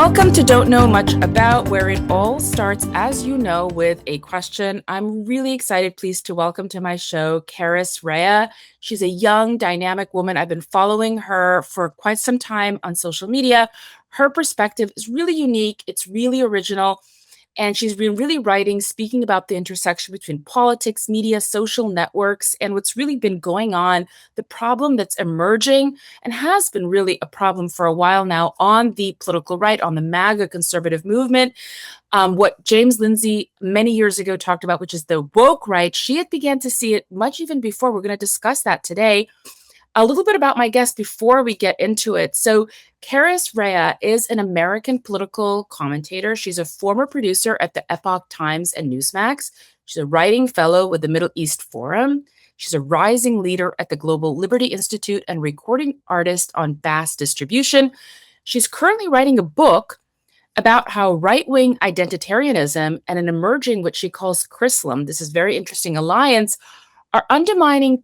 Welcome to Don't Know Much About, where it all starts, as you know, with a question. I'm really excited, pleased to welcome to my show, Karys Rhea. She's a young, dynamic woman. I've been following her for quite some time on social media. Her perspective is really unique. It's really original. And she's been really writing, speaking about the intersection between politics, media, social networks, and what's really been going on, the problem that's emerging and has been really a problem for a while now on the political right, on the MAGA conservative movement. What James Lindsay many years ago talked about, which is the woke right, she had began to see it much even before. We're going to discuss that today. A little bit about my guest before we get into it. So Karys Rhea is an American political commentator. She's a former producer at the Epoch Times and Newsmax. She's a writing fellow with the Middle East Forum. She's a rising leader at the Global Liberty Institute and recording artist on Bass Distribution. She's currently writing a book about how right-wing identitarianism and an emerging, what she calls Chrislam, this is very interesting alliance, are undermining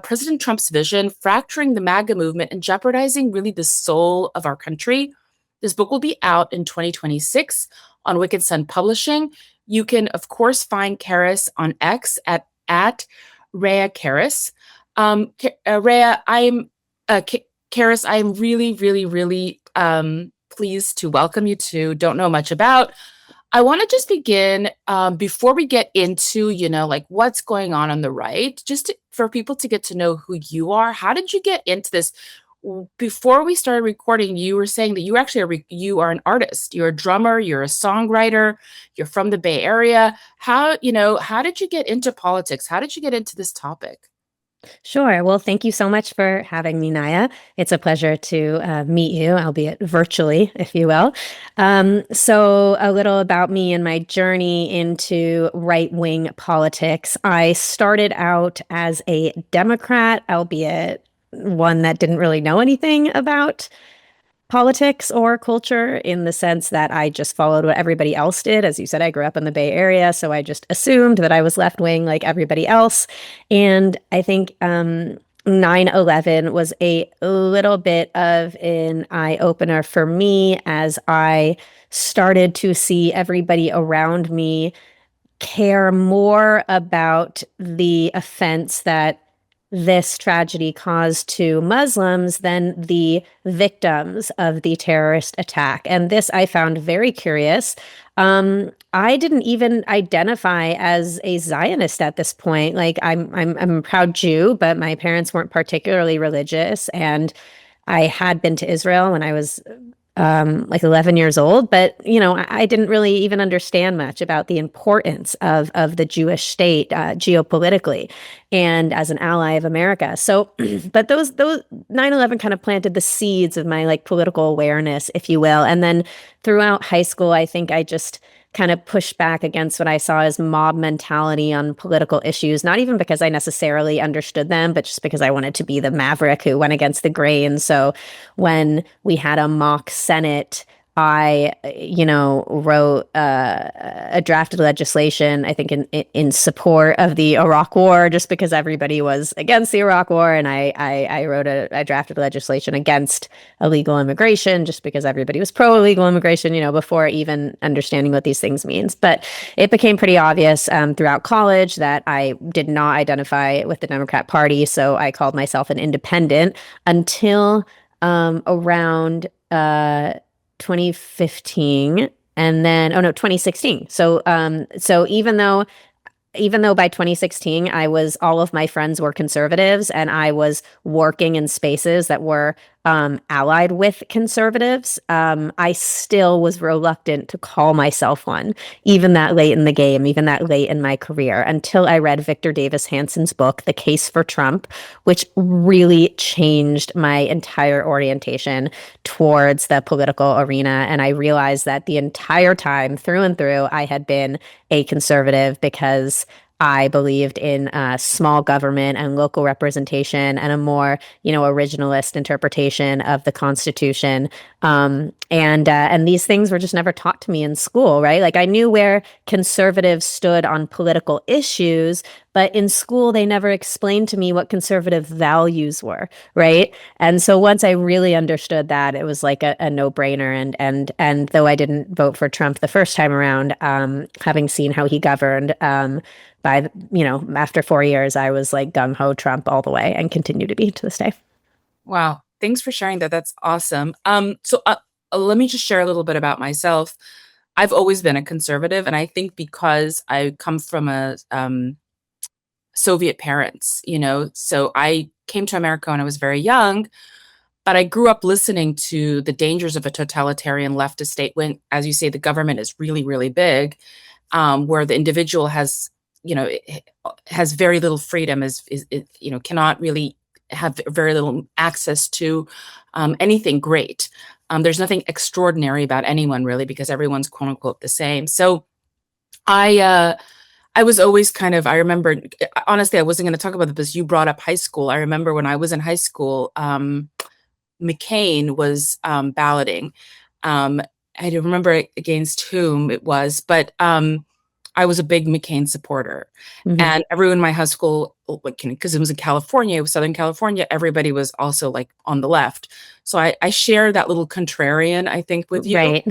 President Trump's vision, fracturing the MAGA movement, and jeopardizing really the soul of our country. This book will be out in 2026 on Wicked Sun Publishing. You can, of course, find Karys on X at Rhea Karys. Rhea, Karys, I'm really, really, really pleased to welcome you to Don't Know Much About. I want to just begin before we get into, like what's going on the right, for people to get to know who you are. How did you get into this? Before we started recording, you were saying that you are an artist. You're a drummer. You're a songwriter. You're from the Bay Area. How did you get into politics? How did you get into this topic? Sure. Well, thank you so much for having me, Naya. It's a pleasure to meet you, albeit virtually, if you will. So a little about me and my journey into right-wing politics. I started out as a Democrat, albeit one that didn't really know anything about politics or culture, in the sense that I just followed what everybody else did. As you said, I grew up in the Bay Area, so I just assumed that I was left wing like everybody else. And I think 9/11 was a little bit of an eye opener for me, as I started to see everybody around me care more about the offense that this tragedy caused to Muslims than the victims of the terrorist attack. And this I found very curious. I didn't even identify as a Zionist at this point. Like I'm a proud Jew, but my parents weren't particularly religious, and I had been to Israel when I was like 11 years old, but I didn't really even understand much about the importance of the Jewish state geopolitically and as an ally of America. So, but those 9/11 kind of planted the seeds of my like political awareness, if you will. And then throughout high school, I think I just kind of pushed back against what I saw as mob mentality on political issues, not even because I necessarily understood them, but just because I wanted to be the maverick who went against the grain. So when we had a mock Senate, I, wrote a drafted legislation, I think in support of the Iraq War, just because everybody was against the Iraq War. And I wrote a drafted legislation against illegal immigration, just because everybody was pro illegal immigration, before even understanding what these things means. But it became pretty obvious throughout college that I did not identify with the Democrat Party. So I called myself an independent until around 2015, and then 2016. So even though by 2016 all of my friends were conservatives, and I was working in spaces that were allied with conservatives, I still was reluctant to call myself one, even that late in the game, even that late in my career, until I read Victor Davis Hanson's book, The Case for Trump, which really changed my entire orientation towards the political arena. And I realized that the entire time, through and through, I had been a conservative, because I believed in small government and local representation and a more, originalist interpretation of the Constitution. And these things were just never taught to me in school, right? Like I knew where conservatives stood on political issues, but in school they never explained to me what conservative values were, right? And so once I really understood that, it was like a no-brainer. And though I didn't vote for Trump the first time around, having seen how he governed, after 4 years, I was like gung-ho Trump all the way and continue to be to this day. Wow. Thanks for sharing that. That's awesome. Let me just share a little bit about myself. I've always been a conservative, and I think because I come from a Soviet parents, so I came to America when I was very young, but I grew up listening to the dangers of a totalitarian leftist state when, as you say, the government is really, really big, where the individual has very little freedom, cannot really have very little access to anything great. There's nothing extraordinary about anyone really because everyone's quote unquote the same. So I was always I remember, honestly, I wasn't going to talk about this. You brought up high school. I remember when I was in high school, McCain was balloting. I don't remember against whom it was, but I was a big McCain supporter. Mm-hmm. And everyone in my high school, because it was in California, it was Southern California, everybody was also like on the left. So I share that little contrarian, I think, with you. Right.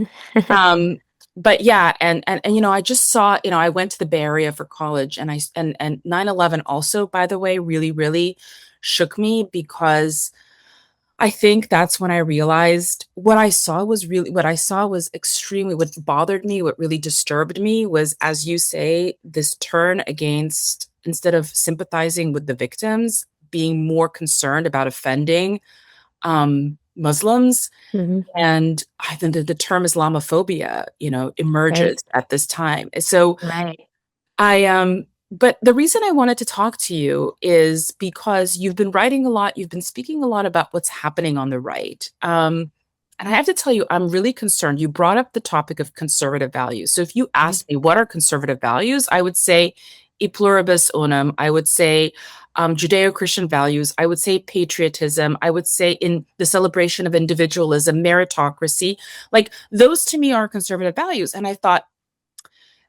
But yeah, and I just saw, I went to the Bay Area for college, and 9/11 also, by the way, really, really shook me because I think that's when I realized what I saw was extremely, what bothered me, what really disturbed me was, as you say, this turn against, instead of sympathizing with the victims, being more concerned about offending Muslims. Mm-hmm. And I think that the term Islamophobia, emerges Right. at this time. So Right. but the reason I wanted to talk to you is because you've been writing a lot, you've been speaking a lot about what's happening on the right. And I have to tell you, I'm really concerned. You brought up the topic of conservative values. So if you ask me what are conservative values, I would say e pluribus unum. I would say Judeo-Christian values. I would say patriotism. I would say in the celebration of individualism, meritocracy. Like those to me are conservative values. And I thought,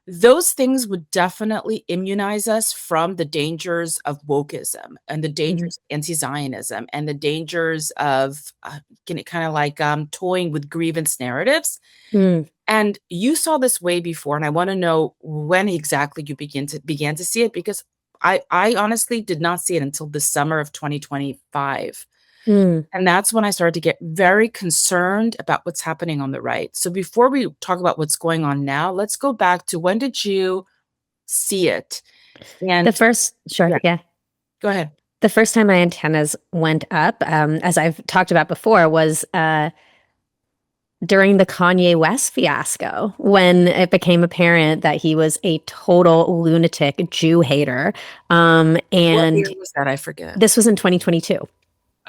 those things would definitely immunize us from the dangers of wokeism and the Mm-hmm. dangers of anti-Zionism and the dangers of toying with grievance narratives. Mm. And you saw this way before, and I want to know when exactly you began to see it, because I honestly did not see it until the summer of 2025. Mm. And that's when I started to get very concerned about what's happening on the right. So before we talk about what's going on now, let's go back to, when did you see it? And Sure, yeah. Go ahead. The first time my antennas went up, as I've talked about before, was during the Kanye West fiasco, when it became apparent that he was a total lunatic Jew hater. What And year was that? I forget. this was in 2022.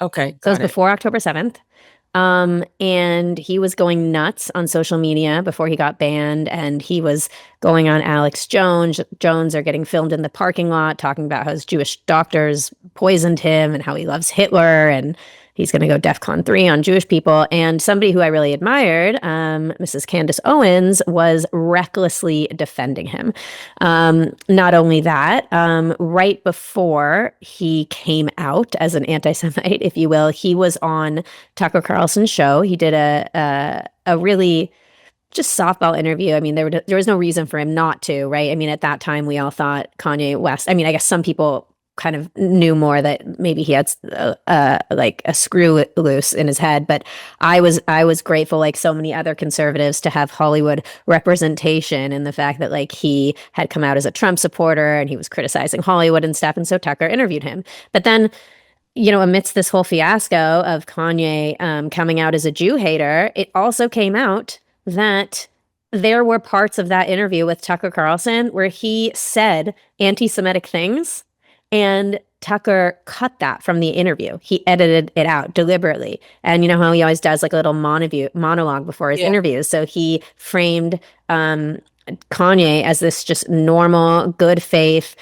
Okay, So it was got it. before October 7th. And he was going nuts on social media before he got banned. And he was going on Alex Jones are getting filmed in the parking lot talking about how his Jewish doctors poisoned him and how he loves Hitler and he's going to go DEFCON 3 on Jewish people. And somebody who I really admired, Mrs. Candace Owens, was recklessly defending him. Not only that, right before he came out as an anti-Semite, if you will, he was on Tucker Carlson's show. He did a really just softball interview. I mean, there was no reason for him not to, right? I mean, at that time, we all thought Kanye West. I mean, I guess some people kind of knew more that maybe he had like a screw loose in his head. But I was grateful, like so many other conservatives, to have Hollywood representation and the fact that like he had come out as a Trump supporter and he was criticizing Hollywood and stuff. And so Tucker interviewed him. But then, amidst this whole fiasco of Kanye coming out as a Jew hater, it also came out that there were parts of that interview with Tucker Carlson where he said anti-Semitic things, and Tucker cut that from the interview. He edited it out deliberately. And you know how he always does like a little monologue before his interviews. So he framed Kanye as this just normal, good faith,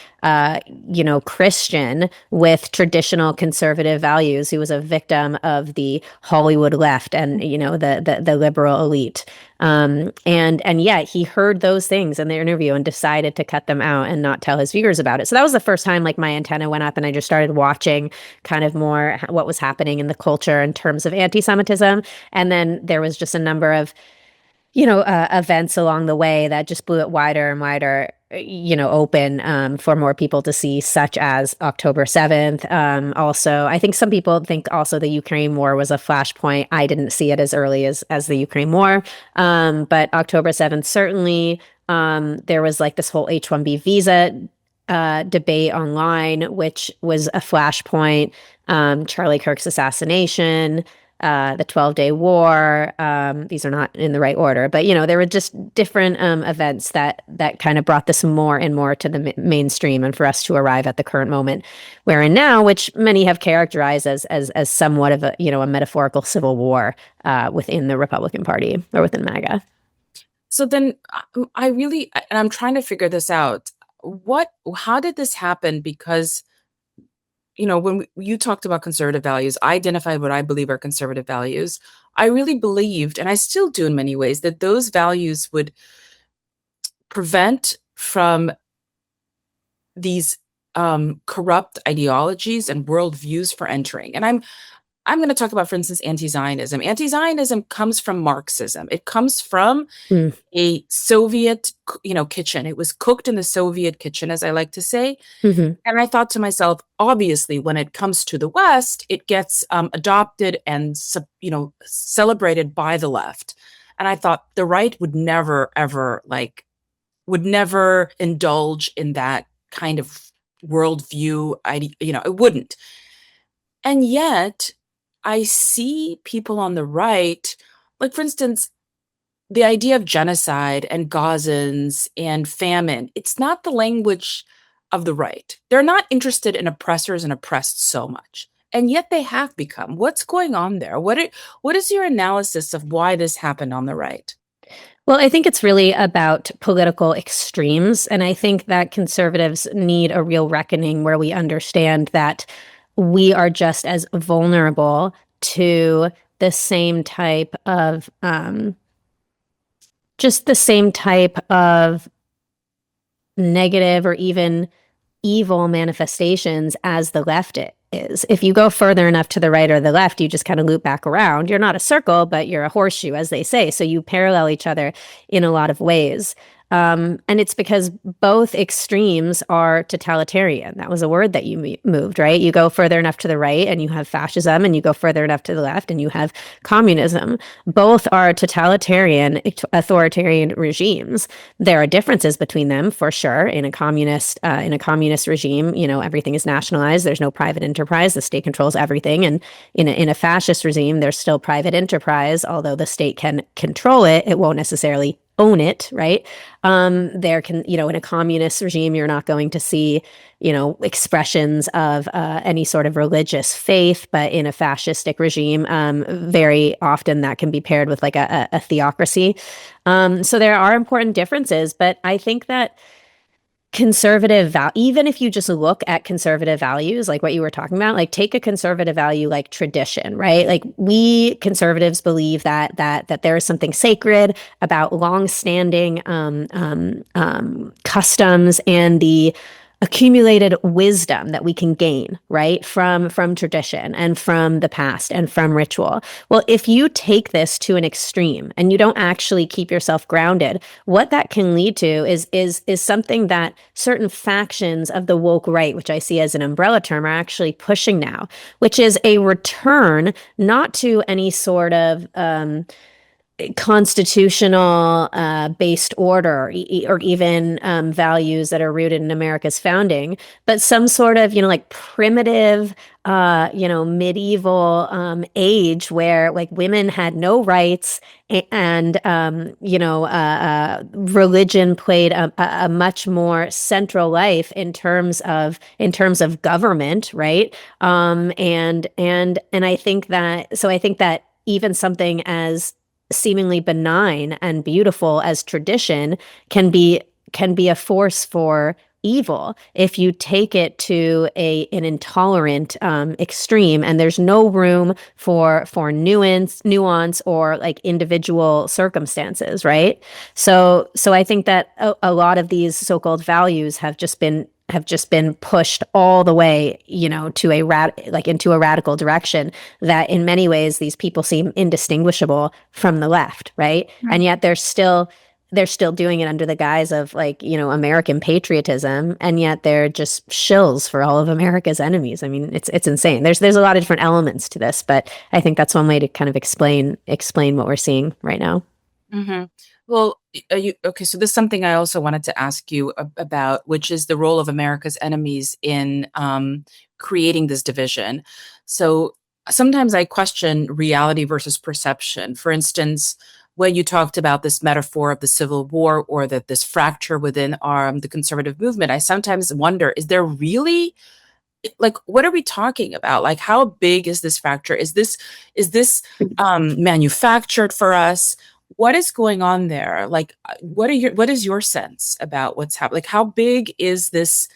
Christian with traditional conservative values who was a victim of the Hollywood left and, the liberal elite. And yet he heard those things in the interview and decided to cut them out and not tell his viewers about it. So that was the first time like my antenna went up and I just started watching kind of more what was happening in the culture in terms of anti-Semitism. And then there was just a number of events along the way that just blew it wider and wider, open for more people to see, such as October 7th. Also, I think some people think also the Ukraine war was a flashpoint. I didn't see it as early as the Ukraine war. But October 7th, certainly, there was like this whole H-1B visa debate online, which was a flashpoint. Charlie Kirk's assassination, the 12-Day War. These are not in the right order, but there were just different events that kind of brought this more and more to the mainstream, and for us to arrive at the current moment we're in now, which many have characterized as somewhat of a metaphorical civil war within the Republican Party or within MAGA. So then and I'm trying to figure this out. How did this happen? Because when you talked about conservative values, I identified what I believe are conservative values. I really believed, and I still do in many ways, that those values would prevent from these corrupt ideologies and worldviews for entering. And I'm going to talk about, for instance, anti-Zionism. Anti-Zionism comes from Marxism. It comes from a Soviet, kitchen. It was cooked in the Soviet kitchen, as I like to say. Mm-hmm. And I thought to myself, obviously, when it comes to the West, it gets adopted and, celebrated by the left. And I thought the right would never, ever, would never indulge in that kind of worldview. It wouldn't. And yet, I see people on the right, like, for instance, the idea of genocide and Gazans and famine. It's not the language of the right. They're not interested in oppressors and oppressed so much. And yet they have become. What's going on there? What is your analysis of why this happened on the right? Well, I think it's really about political extremes. And I think that conservatives need a real reckoning where we understand that we are just as vulnerable to the same type of negative or even evil manifestations as the left is. If you go further enough to the right or the left, you just kind of loop back around. You're not a circle, but you're a horseshoe, as they say. So you parallel each other in a lot of ways. And it's because both extremes are totalitarian. That was a word that you moved, right? You go further enough to the right and you have fascism, and you go further enough to the left and you have communism. Both are totalitarian, authoritarian regimes. There are differences between them, for sure. In a communist regime, everything is nationalized. There's no private enterprise. The state controls everything. And in a fascist regime, there's still private enterprise. Although the state can control it, it won't necessarily own it, right? There can, in a communist regime, you're not going to see, expressions of any sort of religious faith, but in a fascistic regime, very often that can be paired with like a theocracy. So there are important differences, but I think that even if you just look at conservative values, like what you were talking about, like take a conservative value like tradition, right? Like we conservatives believe that there is something sacred about longstanding customs and the accumulated wisdom that we can gain, right, from tradition and from the past and from ritual. Well, if you take this to an extreme and you don't actually keep yourself grounded, what that can lead to is something that certain factions of the woke right, which I see as an umbrella term, are actually pushing now, which is a return not to any sort of constitutional based order or even values that are rooted in America's founding, but some sort of, like primitive, medieval age where like women had no rights and, religion played a much more central life in terms of government, right? And I think that even something as seemingly benign and beautiful as tradition can be a force for evil if you take it to an intolerant extreme, and there's no room for nuance or like individual circumstances, right? So I think that a lot of these so-called values have just been pushed all the way, to into a radical direction that in many ways these people seem indistinguishable from the left, right? And yet they're still doing it under the guise of American patriotism, and yet they're just shills for all of America's enemies. I mean, it's insane. There's a lot of different elements to this, but I think that's one way to kind of explain what we're seeing right now. Hmm. Well, okay? So this is something I also wanted to ask you about, which is the role of America's enemies in creating this division. So sometimes I question reality versus perception. For instance, when you talked about this metaphor of the Civil War or that this fracture within the conservative movement, I sometimes wonder: is there really, like, what are we talking about? Like, how big is this fracture? Is this manufactured for us? What is going on there? Like, what is your sense about what's happening? Like, how big is this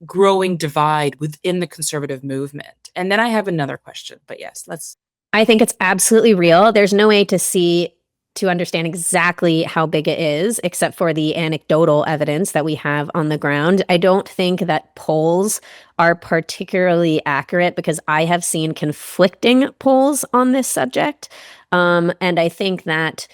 growing divide within the conservative movement? And then I have another question, but yes, let's. I think it's absolutely real. There's no way to understand exactly how big it is, except for the anecdotal evidence that we have on the ground. I don't think that polls are particularly accurate because I have seen conflicting polls on this subject. And I think that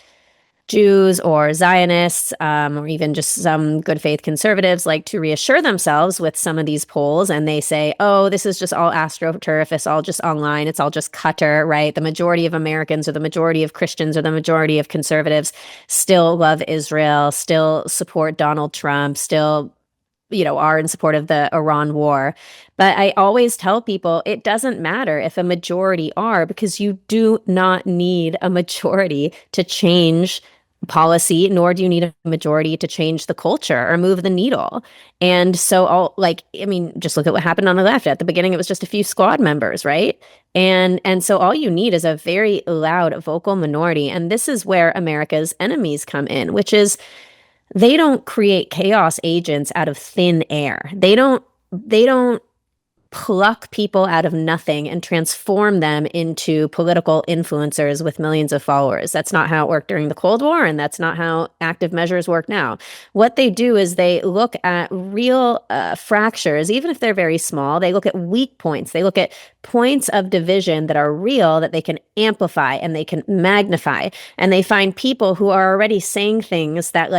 Jews or Zionists, or even just some good faith conservatives like to reassure themselves with some of these polls. And they say, oh, this is just all astroturf. It's all just online. It's all just Qatar, right? The majority of Americans or the majority of Christians or the majority of conservatives still love Israel, still support Donald Trump, still are in support of the Iran war. But I always tell people it doesn't matter if a majority are, because you do not need a majority to change policy, nor do you need a majority to change the culture or move the needle. And so I mean, just look at what happened on the left. At the beginning, it was just a few squad members, right? And so all you need is a very loud vocal minority. And this is where America's enemies come in, which is they don't create chaos agents out of thin air. They don't pluck people out of nothing and transform them into political influencers with millions of followers. That's not how it worked during the Cold War, and that's not how active measures work now. What they do is they look at real fractures, even if they're very small. They look at weak points. They look at points of division that are real, that they can amplify and they can magnify. And they find people who are already saying things that,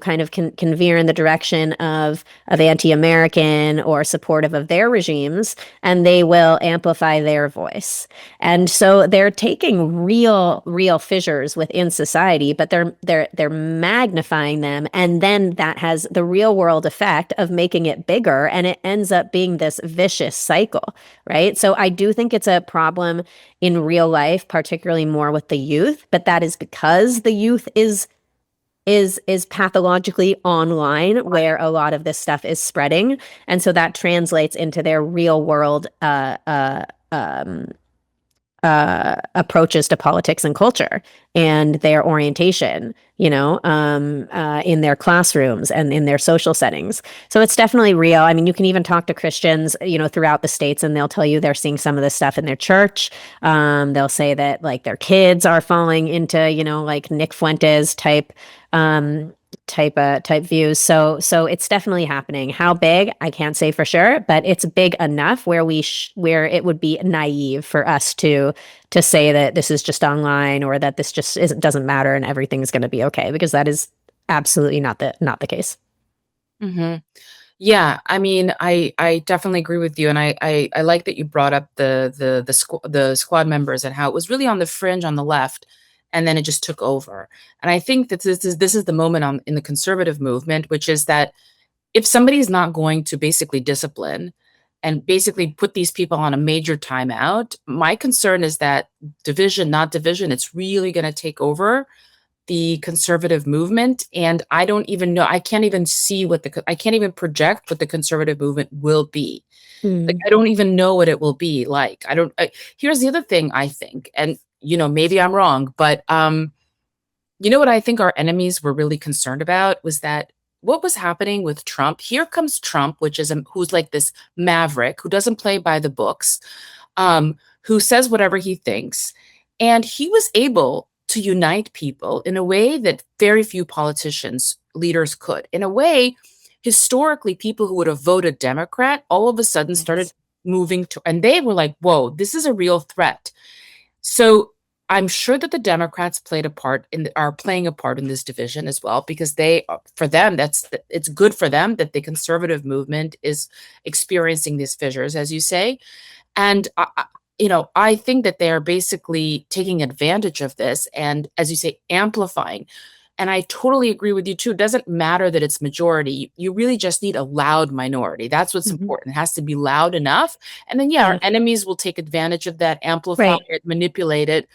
kind of can veer in the direction of anti-American or supportive of their regimes, and they will amplify their voice. And so they're taking real fissures within society, but they're magnifying them, and then that has the real world effect of making it bigger, and it ends up being this vicious cycle, right? So I do think it's a problem in real life, particularly more with the youth, but that is because the youth is pathologically online where a lot of this stuff is spreading, and so that translates into their real world approaches to politics and culture and their orientation, in their classrooms and in their social settings. So it's definitely real. I mean, you can even talk to Christians, throughout the states, and they'll tell you they're seeing some of this stuff in their church. They'll say that like their kids are falling into, like Nick Fuentes type views. So it's definitely happening. How big? I can't say for sure, but it's big enough where where it would be naive for us to say that this is just online or that this just doesn't matter and everything's going to be okay, because that is absolutely not the case. Hmm. Yeah, I mean, I definitely agree with you, and I like that you brought up the squad members and how it was really on the fringe on the left, and then it just took over. And I think that this is the moment in the conservative movement, which is that if somebody's not going to basically discipline and basically put these people on a major timeout, my concern is that division, not division, it's really going to take over the conservative movement. And I don't even know, I can't even see I can't even project what the conservative movement will be. Like, Mm. I don't even know what it will be like. Here's the other thing I think, and maybe I'm wrong, but You know what I think our enemies were really concerned about was that what was happening with Trump. Here comes Trump, which is who's like this maverick who doesn't play by the books, who says whatever he thinks, and he was able to unite people in a way that very few politicians, leaders could. In a way, historically, people who would have voted Democrat all of a sudden started Yes. moving to, and they were like, "Whoa, this is a real threat." So I'm sure that the Democrats are playing a part in this division as well, because for them, it's good for them that the conservative movement is experiencing these fissures, as you say. And I think that they are basically taking advantage of this and, as you say, amplifying. And I totally agree with you too. It doesn't matter that it's majority. You really just need a loud minority. That's what's Mhm. important. It has to be loud enough. And then, yeah, our Yeah. enemies will take advantage of that, amplify Right. it, manipulate it.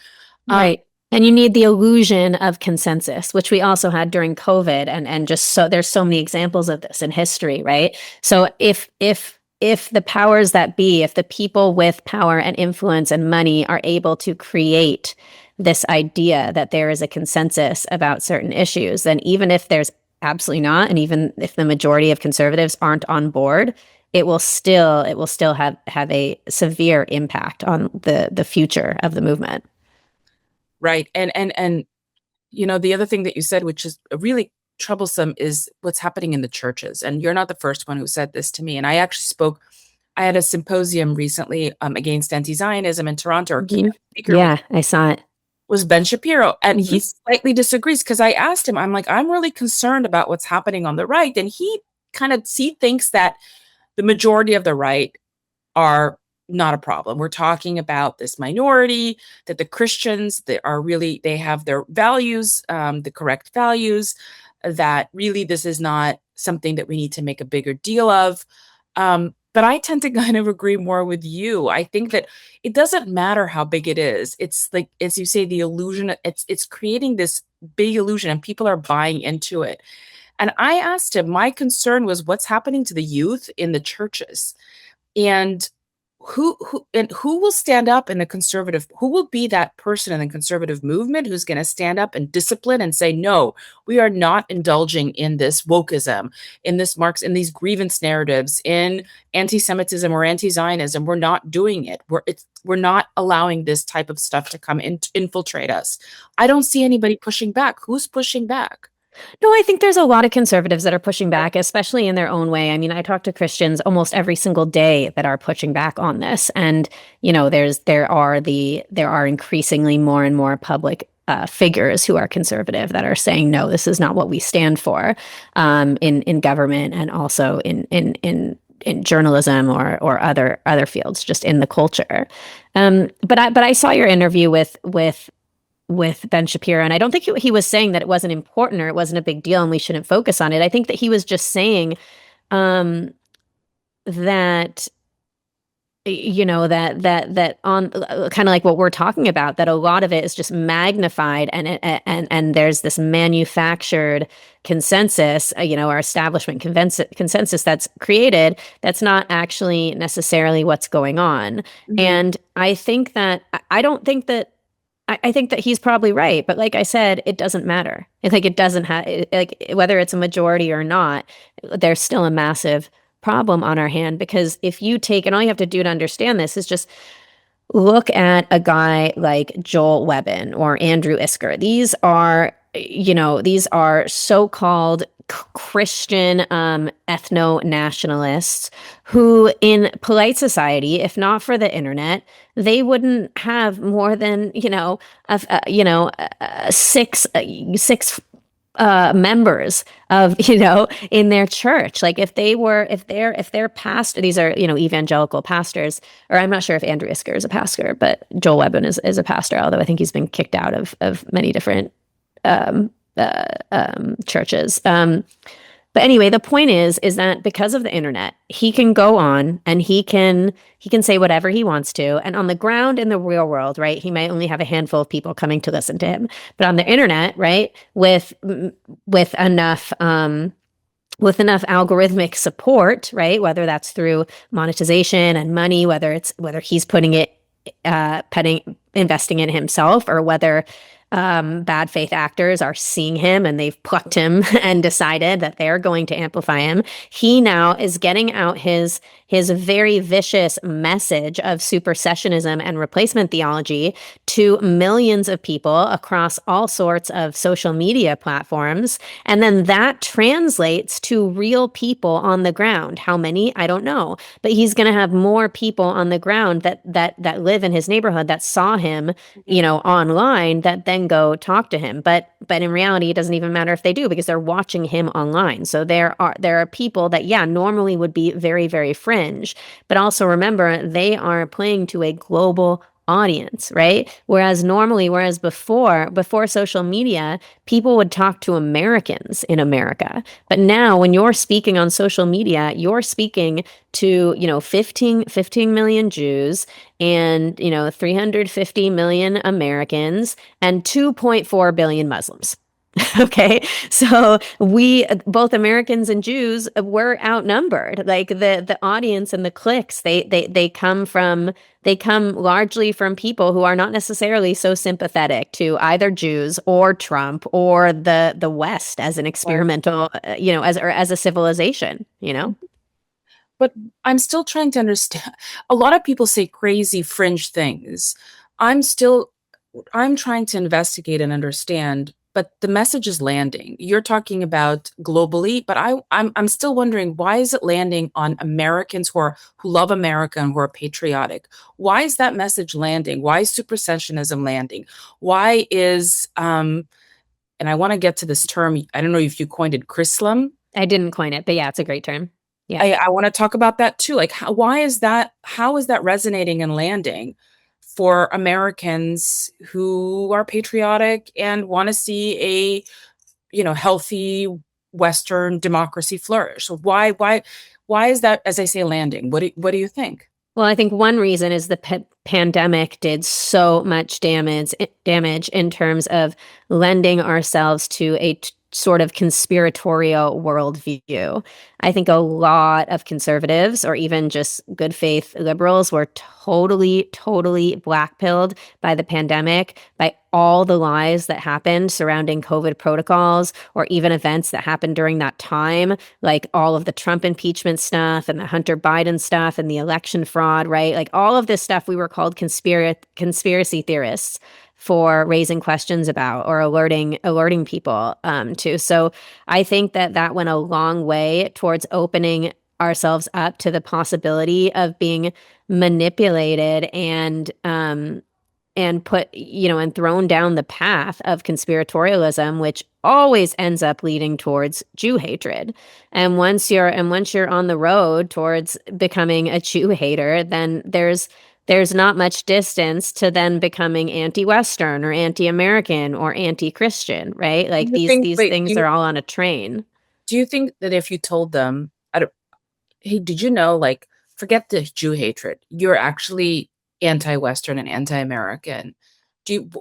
Um, Right. And you need the illusion of consensus, which we also had during COVID, and just so there's so many examples of this in history, right? So if the powers that be, if the people with power and influence and money are able to create this idea that there is a consensus about certain issues, then even if there's absolutely not, and even if the majority of conservatives aren't on board, it will still have a severe impact on the future of the movement. right. And the other thing that you said, which is really troublesome, is what's happening in the churches. And you're not the first one who said this to me. And I had a symposium recently against anti-Zionism in Toronto. Our Mhm. keynote speaker Yeah, I saw it. was Ben Shapiro. And he Mhm. slightly disagrees because I asked him, I'm like, I'm really concerned about what's happening on the right. And he thinks that the majority of the right are not a problem. We're talking about this minority, that the Christians they have their values, the correct values, that really this is not something that we need to make a bigger deal of. But I tend to kind of agree more with you. I think that it doesn't matter how big it is. It's like, as you say, the illusion, it's creating this big illusion and people are buying into it. And I asked him, my concern was what's happening to the youth in the churches, and who will stand up in a conservative, who will be that person in the conservative movement who's going to stand up and discipline and say, no, we are not indulging in this wokeism, in this marks, in these grievance narratives, in anti-Semitism or anti-Zionism. We're not doing it. We're not allowing this type of stuff to come in, to infiltrate us. I don't see anybody pushing back. Who's pushing back? No, I think there's a lot of conservatives that are pushing back, especially in their own way. I mean, I talk to Christians almost every single day that are pushing back on this, and there are increasingly more and more public figures who are conservative that are saying, no, this is not what we stand for, in government and also in journalism or other fields, just in the culture. But I saw your interview with Ben Shapiro. And I don't think he was saying that it wasn't important or it wasn't a big deal and we shouldn't focus on it. I think that he was just saying that that on kind of like what we're talking about, that a lot of it is just magnified, and there's this manufactured consensus, our establishment consensus that's created, that's not actually necessarily what's going on. Mhm. And I think that I don't think that I think that he's probably right, but like I said, it doesn't matter. It's like it doesn't have like whether it's a majority or not, there's still a massive problem on our hand, because if you take, and all you have to do to understand this is just look at a guy like Joel Webbon or Andrew Isker. These are so-called Christian ethno-nationalists who, in polite society, if not for the internet, they wouldn't have more than six members of in their church. Like if they're pastor, these are evangelical pastors, or I'm not sure if Andrew Isker is a pastor, but Joel Webbon is a pastor, although I think he's been kicked out of many different um, churches. But anyway, the point is that because of the internet, he can go on and he can say whatever he wants to. And on the ground in the real world, right, he might only have a handful of people coming to listen to him. But on the internet, right, with enough with enough algorithmic support, right, whether that's through monetization and money, whether he's putting it investing in himself, or whether bad faith actors are seeing him and they've plucked him and decided that they're going to amplify him. He now is getting out his very vicious message of supersessionism and replacement theology to millions of people across all sorts of social media platforms. And then that translates to real people on the ground. How many? I don't know. But he's going to have more people on the ground that live in his neighborhood that saw him, Mhm. online, that then go talk to him. But in reality, it doesn't even matter if they do, because they're watching him online. So there are people that, yeah, normally would be very, very fringe, but also remember, they are playing to a global audience, right? Whereas before social media, people would talk to Americans in America. But now when you're speaking on social media, you're speaking to, 15 million Jews and, 350 million Americans and 2.4 billion Muslims. Okay. So we, both Americans and Jews, were outnumbered. Like the audience and the cliques, they come largely from people who are not necessarily so sympathetic to either Jews or Trump or the West as an Right. experimental, as a civilization. But I'm still trying to understand. A lot of people say crazy fringe things. I'm still I'm trying to investigate and understand, but the message is landing. You're talking about globally, but I'm still wondering, why is it landing on Americans who love America and who are patriotic? Why is that message landing? Why is supersessionism landing? Why is and I want to get to this term. I don't know if you coined it, Chrislam. I didn't coin it, but yeah, it's a great term. Yeah. I want to talk about that too. Like, why is that? How is that resonating and landing for Americans who are patriotic and want to see a, healthy Western democracy flourish? So why is that, as I say, landing? What do you think? Well, I think one reason is the pandemic did so much damage in terms of lending ourselves to a sort of conspiratorial worldview. I think a lot of conservatives or even just good faith liberals were totally, totally blackpilled by the pandemic, by all the lies that happened surrounding COVID protocols or even events that happened during that time, like all of the Trump impeachment stuff and the Hunter Biden stuff and the election fraud, right? Like all of this stuff we were called conspiracy theorists for raising questions about or alerting people to. So I think that went a long way towards opening ourselves up to the possibility of being manipulated and put, and thrown down the path of conspiratorialism, which always ends up leading towards Jew hatred. And once you're on the road towards becoming a Jew hater, then there's not much distance to then becoming anti-Western or anti-American or anti-Christian, right? Do Like you these think? these Wait, things are all on a train. do you think that if you told them, I don't, hey, did you know, like, forget the Jew hatred, you're actually anti-Western and anti-American?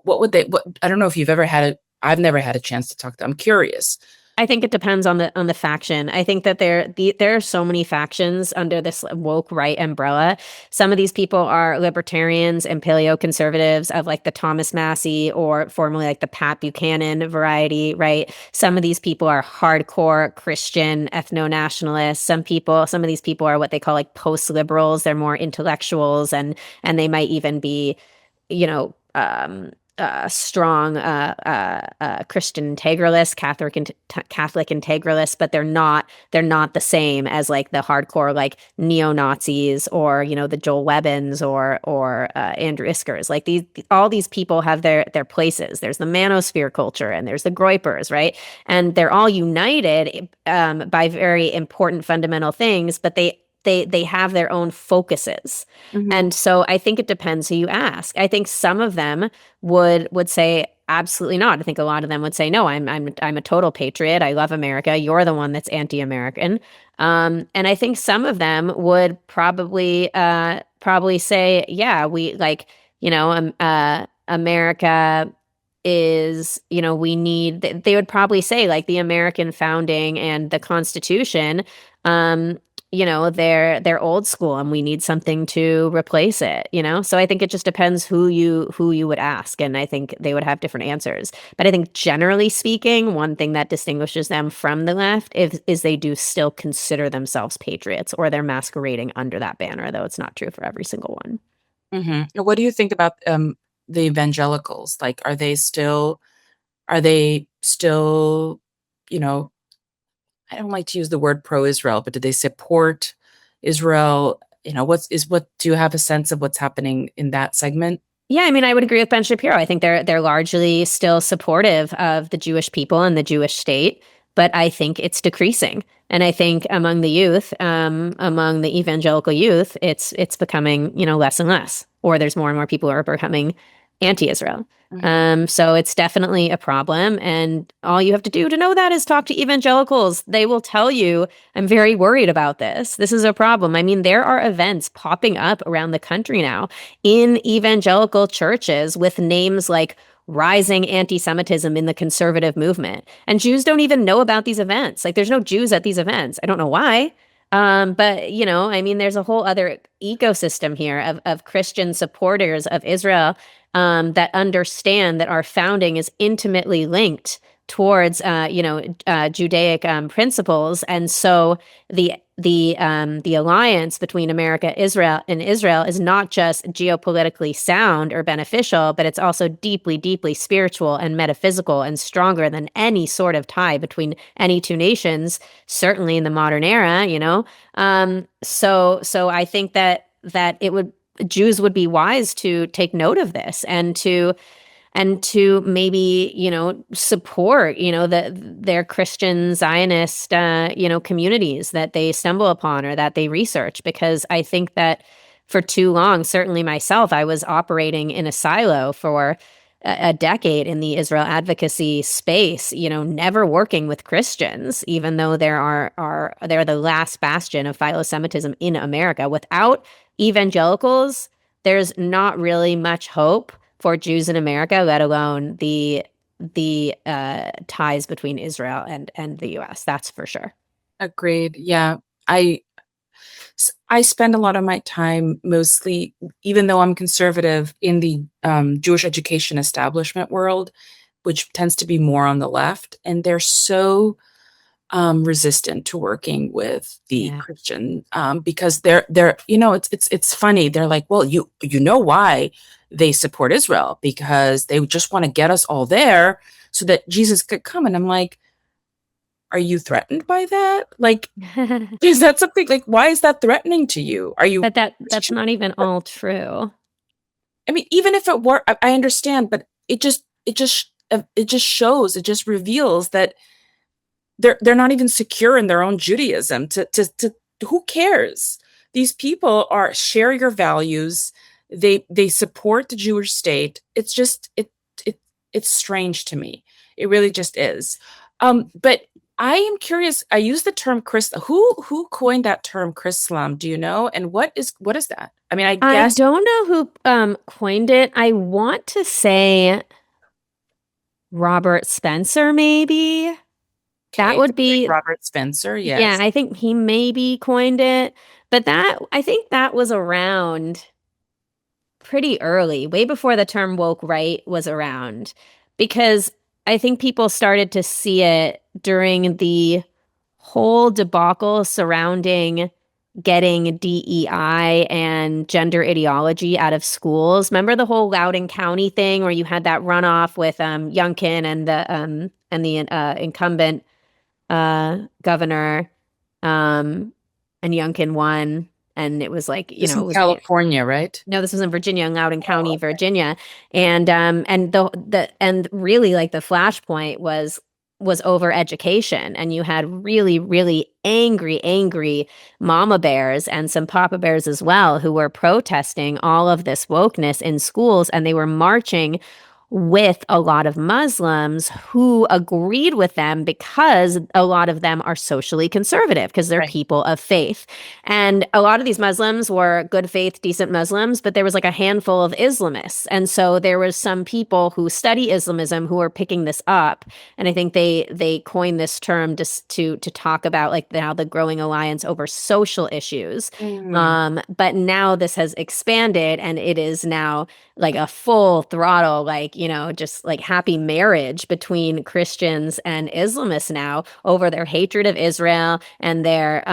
What would they, I don't know if you've ever had I've never had a chance to talk to, I'm curious. I think it depends on the faction. I think that there are so many factions under this woke right umbrella. Some of these people are libertarians and paleo conservatives of like the Thomas Massey or formerly like the Pat Buchanan variety, right? Some of these people are hardcore Christian ethno-nationalists. Some of these people are what they call like post-liberals. They're more intellectuals and they might even be, you know, strong Christian integralists, Catholic integralists, but they're not the same as like the hardcore like neo Nazis or the Joel Webbins or Andrew Iskers. Like all these people have their places. There's the manosphere culture and there's the Groypers, right? And they're all united by very important fundamental things, but they have their own focuses. Mhm. And so I think it depends who you ask. I think some of them would say absolutely not. I think a lot of them would say no, I'm a total patriot. I love America. You're the one that's anti-American. And I think some of them would probably say, yeah, we like, America is, we need, they would probably say like the American founding and the Constitution they're old school and we need something to replace it. So I think it just depends who you would ask, and I think they would have different answers. But I think generally speaking, one thing that distinguishes them from the left is they do still consider themselves patriots, or they're masquerading under that banner, though it's not true for every single one. What do you think about the evangelicals? Like, are they still, you know, I don't like to use the word pro-Israel, but do they support Israel? What do you have a sense of what's happening in that segment? Yeah, I mean, I would agree with Ben Shapiro. I think they're largely still supportive of the Jewish people and the Jewish state, but I think it's decreasing. And I think among the youth, among the evangelical youth, it's becoming, less and less, or there's more and more people who are becoming anti-Israel. Mhm. So it's definitely a problem. And all you have to do to know that is talk to evangelicals. They will tell you, I'm very worried about this. This is a problem. I mean, there are events popping up around the country now in evangelical churches with names like rising anti-Semitism in the conservative movement. And Jews don't even know about these events. Like, there's no Jews at these events. I don't know why. But I mean, there's a whole other ecosystem here of Christian supporters of Israel, that understand that our founding is intimately linked towards Judaic principles, and so the alliance between America, Israel, and Israel is not just geopolitically sound or beneficial, but it's also deeply, deeply spiritual and metaphysical, and stronger than any sort of tie between any two nations, certainly in the modern era. So I think that it would Jews would be wise to take note of this, and to maybe support their Christian Zionist communities that they stumble upon or that they research, because I think that for too long, certainly myself, I was operating in a silo for a decade in the Israel advocacy space, never working with Christians, even though they're the last bastion of philo-Semitism in America. Without evangelicals, there's not really much hope for Jews in America, let alone the ties between Israel and the U.S. That's for sure. Agreed. Yeah. I I spend a lot of my time, mostly, even though I'm conservative, in the Jewish education establishment world, which tends to be more on the left, and they're so resistant to working with the Yeah. Christian, because it's funny. They're like, well, you know why they support Israel, because they just want to get us all there so that Jesus could come. And I'm like, are you threatened by that? Like, is that something, like, why is that threatening to you? Are you But that's not even all true. I mean, even if it were, I understand, but it just shows, it just reveals that they're not even secure in their own Judaism. To who cares? These people are share your values. They support the Jewish state. It's just it's strange to me. It really just is. But I am curious. I use the term Chris. Who coined that term, Chrislam? Do you know? And what is that? I mean, I I guess. don't know who coined it. I want to say Robert Spencer, maybe. That Okay, would sounds like be, Robert Spencer. yeah, Yes. I think he maybe coined it. But I think that was around pretty early, way before the term woke right was around, because I think people started to see it during the whole debacle surrounding getting DEI and gender ideology out of schools. Remember the whole Loudoun County thing where you had that runoff with Youngkin and the incumbent governor, and Youngkin won, and it was like, This in it was California, right? no, this was in Virginia, in Loudoun Oh, County, okay. Virginia, and really, like, the flashpoint was over education, and you had really, really angry mama bears and some papa bears as well, who were protesting all of this wokeness in schools, and they were marching with a lot of Muslims who agreed with them because a lot of them are socially conservative because they're Right. people of faith. And a lot of these Muslims were good faith, decent Muslims, but there was like a handful of Islamists. And so there was some people who study Islamism who are picking this up. And I think they coined this term just to talk about like now the growing alliance over social issues. Mm. But now this has expanded and it is now like a full throttle, like, just like happy marriage between Christians and Islamists now over their hatred of Israel and their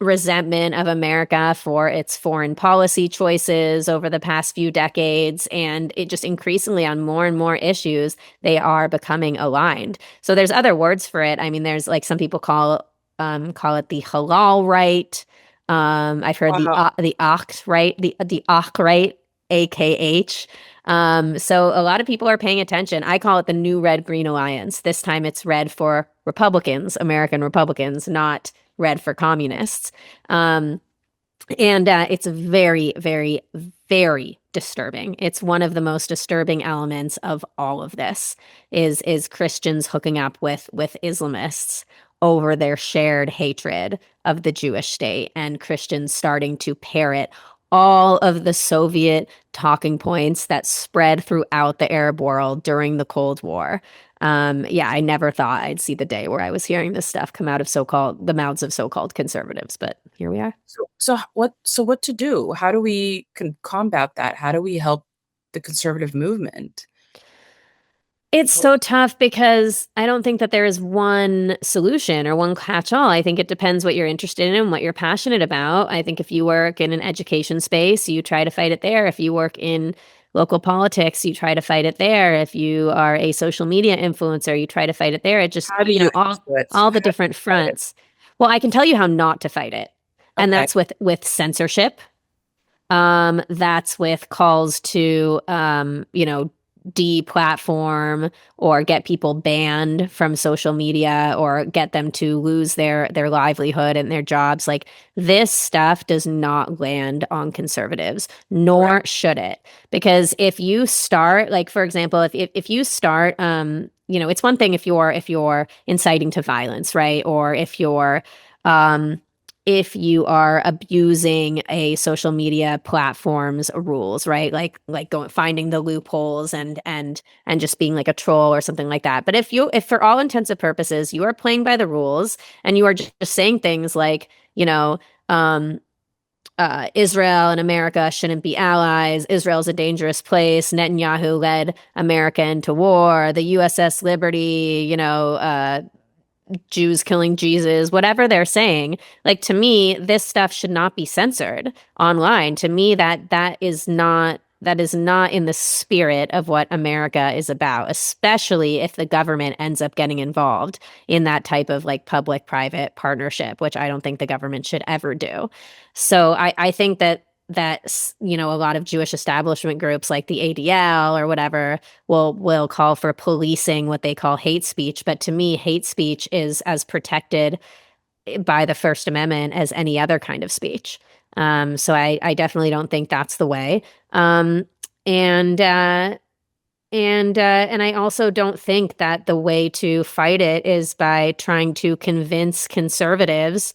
resentment of America for its foreign policy choices over the past few decades. And it just increasingly on more and more issues, they are becoming aligned. So there's other words for it. I mean, there's like some people call it the halal right. I've heard Wow. the Akh right, the Akh right, AKH. So a lot of people are paying attention. I call it the new red green alliance. This time it's red for Republicans, American Republicans, not red for communists. And it's very, very, very disturbing. It's one of the most disturbing elements of all of this is Christians hooking up with Islamists over their shared hatred of the Jewish state and Christians starting to parrot all of the Soviet talking points that spread throughout the Arab world during the Cold War. Yeah, I never thought I'd see the day where I was hearing this stuff come out of the mouths of so-called conservatives, but here we are. So what to do? How do we combat that? How do we help the conservative movement? It's so tough because I don't think that there is one solution or one catch-all. I think it depends what you're interested in and what you're passionate about. I think if you work in an education space, you try to fight it there. If you work in local politics, you try to fight it there. If you are a social media influencer, you try to fight it there. It just, How do you all do it? all the How do different you fight it? fronts. Well, I can tell you how not to fight it. And Okay. that's with censorship. That's with calls to, deplatform or get people banned from social media or get them to lose their livelihood and their jobs. Like this stuff does not land on conservatives, Correct. nor should it. Because if you start, like for example, if you start, it's one thing if you're inciting to violence, right? Or um if you are abusing a social media platform's rules, right? Like going finding the loopholes and just being like a troll or something like that. But if for all intents and purposes you are playing by the rules and you are just saying things like, Israel and America shouldn't be allies. Israel's a dangerous place. Netanyahu led America into war. The USS Liberty, Jews killing Jesus, whatever they're saying. Like to me, this stuff should not be censored online. To me, that is not in the spirit of what America is about, especially if the government ends up getting involved in that type of like public-private partnership, which I don't think the government should ever do. So I think that a lot of Jewish establishment groups like the ADL or whatever will call for policing what they call hate speech. But to me, hate speech is as protected by the First Amendment as any other kind of speech. So I definitely don't think that's the way. And I also don't think that the way to fight it is by trying to convince conservatives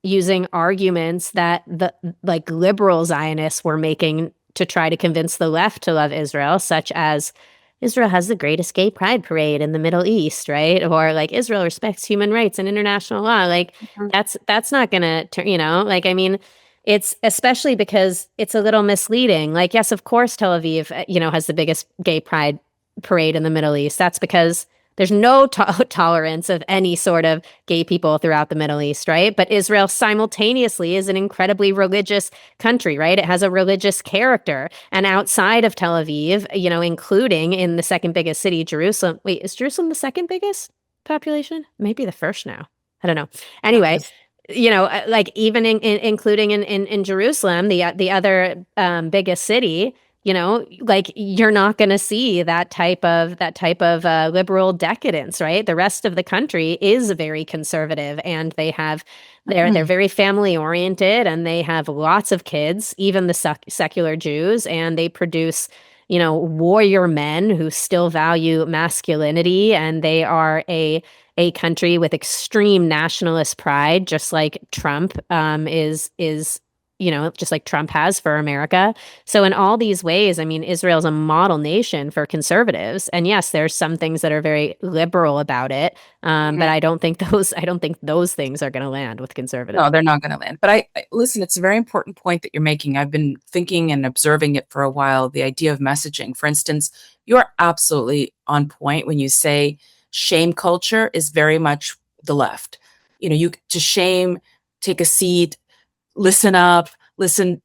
using arguments that the like liberal Zionists were making to try to convince the left to love Israel, such as Israel has the greatest gay pride parade in the Middle East, right? Or like Israel respects human rights and international law. Like Mhm. that's not gonna like I mean, it's especially because it's a little misleading. Like, yes, of course, Tel Aviv, has the biggest gay pride parade in the Middle East. That's because there's no tolerance of any sort of gay people throughout the Middle East, right? But Israel simultaneously is an incredibly religious country, right? It has a religious character. And outside of Tel Aviv, including in the second biggest city, Jerusalem. Wait, is Jerusalem the second biggest population? Maybe the first now. I don't know. Anyway, Yes. like even including in Jerusalem, the other biggest city, like you're not going to see that type of liberal decadence, right? The rest of the country is very conservative, and they're Mhm. very family oriented, and they have lots of kids, even the secular Jews, and they produce warrior men who still value masculinity, and they are a country with extreme nationalist pride, just like Trump is just like Trump has for America. So in all these ways, I mean, Israel's a model nation for conservatives. And yes, there's some things that are very liberal about it, but Mhm. I don't think those things are going to land with conservatives. No, they're not going to land. But listen, it's a very important point that you're making. I've been thinking and observing it for a while, the idea of messaging. For instance, you're absolutely on point when you say shame culture is very much the left. You to shame, take a seat, listen up, listen,